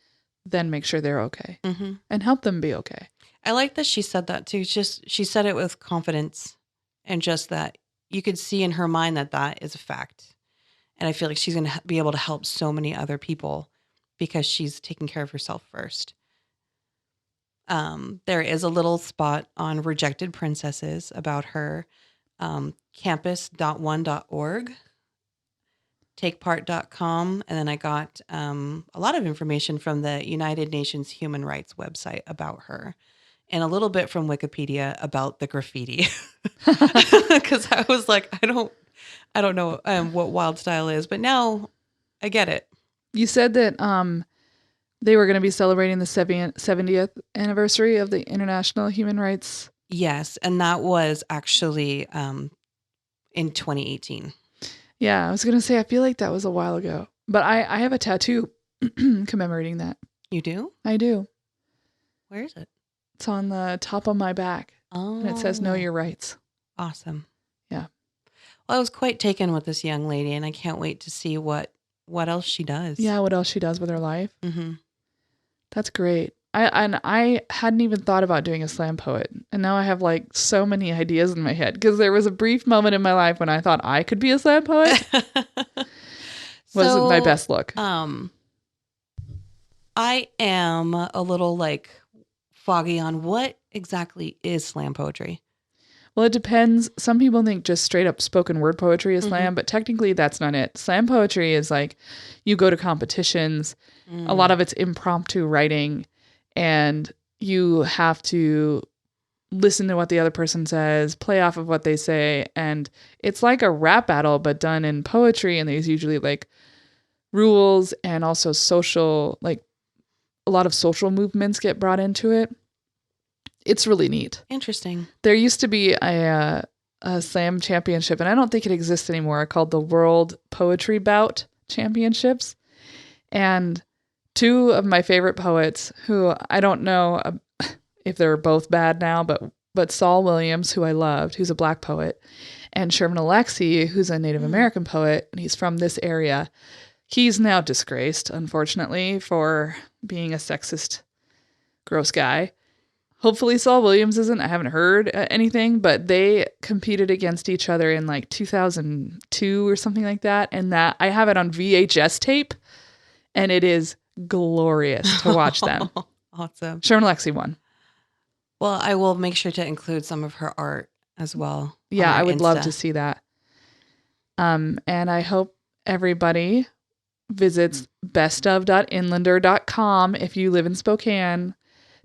then make sure they're okay, and help them be okay. I like that she said that too. She said it with confidence, and just that you could see in her mind that that is a fact. And I feel like she's going to be able to help so many other people because she's taking care of herself first. There is a little spot on Rejected Princesses about her, campus.one.org, takepart.com, and then I got a lot of information from the United Nations Human Rights website about her, and a little bit from Wikipedia about the graffiti, because I was like, I don't know what wild style is, but now I get it. You said that they were going to be celebrating the 70th anniversary of the International Human Rights. Yes, and that was actually in 2018. Yeah, I was going to say, I feel like that was a while ago. But I have a tattoo commemorating that. You do? I do. Where is it? It's on the top of my back. Oh. And it says, "Know your rights." Awesome. Yeah. Well, I was quite taken with this young lady, and I can't wait to see what else she does. Yeah, what else she does with her life. Mm-hmm. That's great. I hadn't even thought about doing a slam poet. And now I have like so many ideas in my head, because there was a brief moment in my life when I thought I could be a slam poet. Wasn't my best look. I am a little like foggy on what exactly is slam poetry. Well, it depends. Some people think just straight up spoken word poetry is slam, but technically that's not it. Slam poetry is like you go to competitions. A lot of it's impromptu writing, and you have to listen to what the other person says, play off of what they say. And it's like a rap battle, but done in poetry. And there's usually like rules and also social, like a lot of social movements get brought into it. It's really neat. Interesting. There used to be a slam championship, and I don't think it exists anymore, called the World Poetry Bout Championships. And two of my favorite poets, who I don't know if they're both bad now, but Saul Williams, who I loved, who's a Black poet, and Sherman Alexie, who's a Native American poet, and he's from this area. He's now disgraced, unfortunately, for being a sexist, gross guy. Hopefully Saul Williams isn't. I haven't heard anything, but they competed against each other in like 2002 or something like that. And that I have it on VHS tape. and it is glorious to watch them. Awesome. Sherman Alexie won. Well, I will make sure to include some of her art as well. Yeah, on our I would love Insta. to see that. And I hope everybody visits bestof.inlander.com if you live in Spokane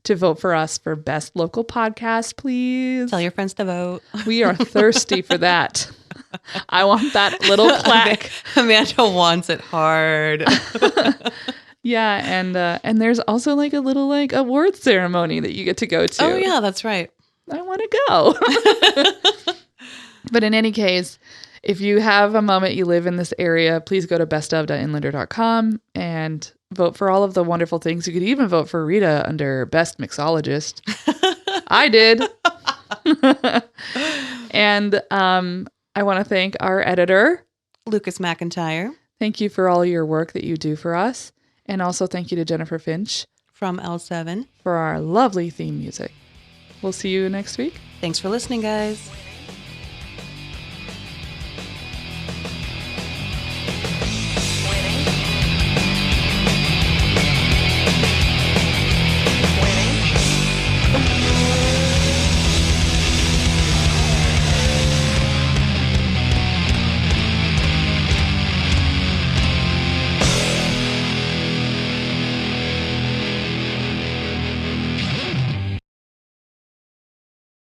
to vote for us for best local podcast, please. Tell your friends to vote. We are thirsty for that. I want that little plaque. Amanda wants it hard. Yeah, and there's also like a little like award ceremony that you get to go to. Oh yeah, that's right. I want to go. But in any case, if you have a moment, you live in this area, please go to bestof.inlander.com and vote for all of the wonderful things. You could even vote for Rita under Best Mixologist. I did. And I want to thank our editor, Lucas McIntyre. Thank you for all your work that you do for us. And also thank you to Jennifer Finch From L7. for our lovely theme music. We'll see you next week. Thanks for listening, guys.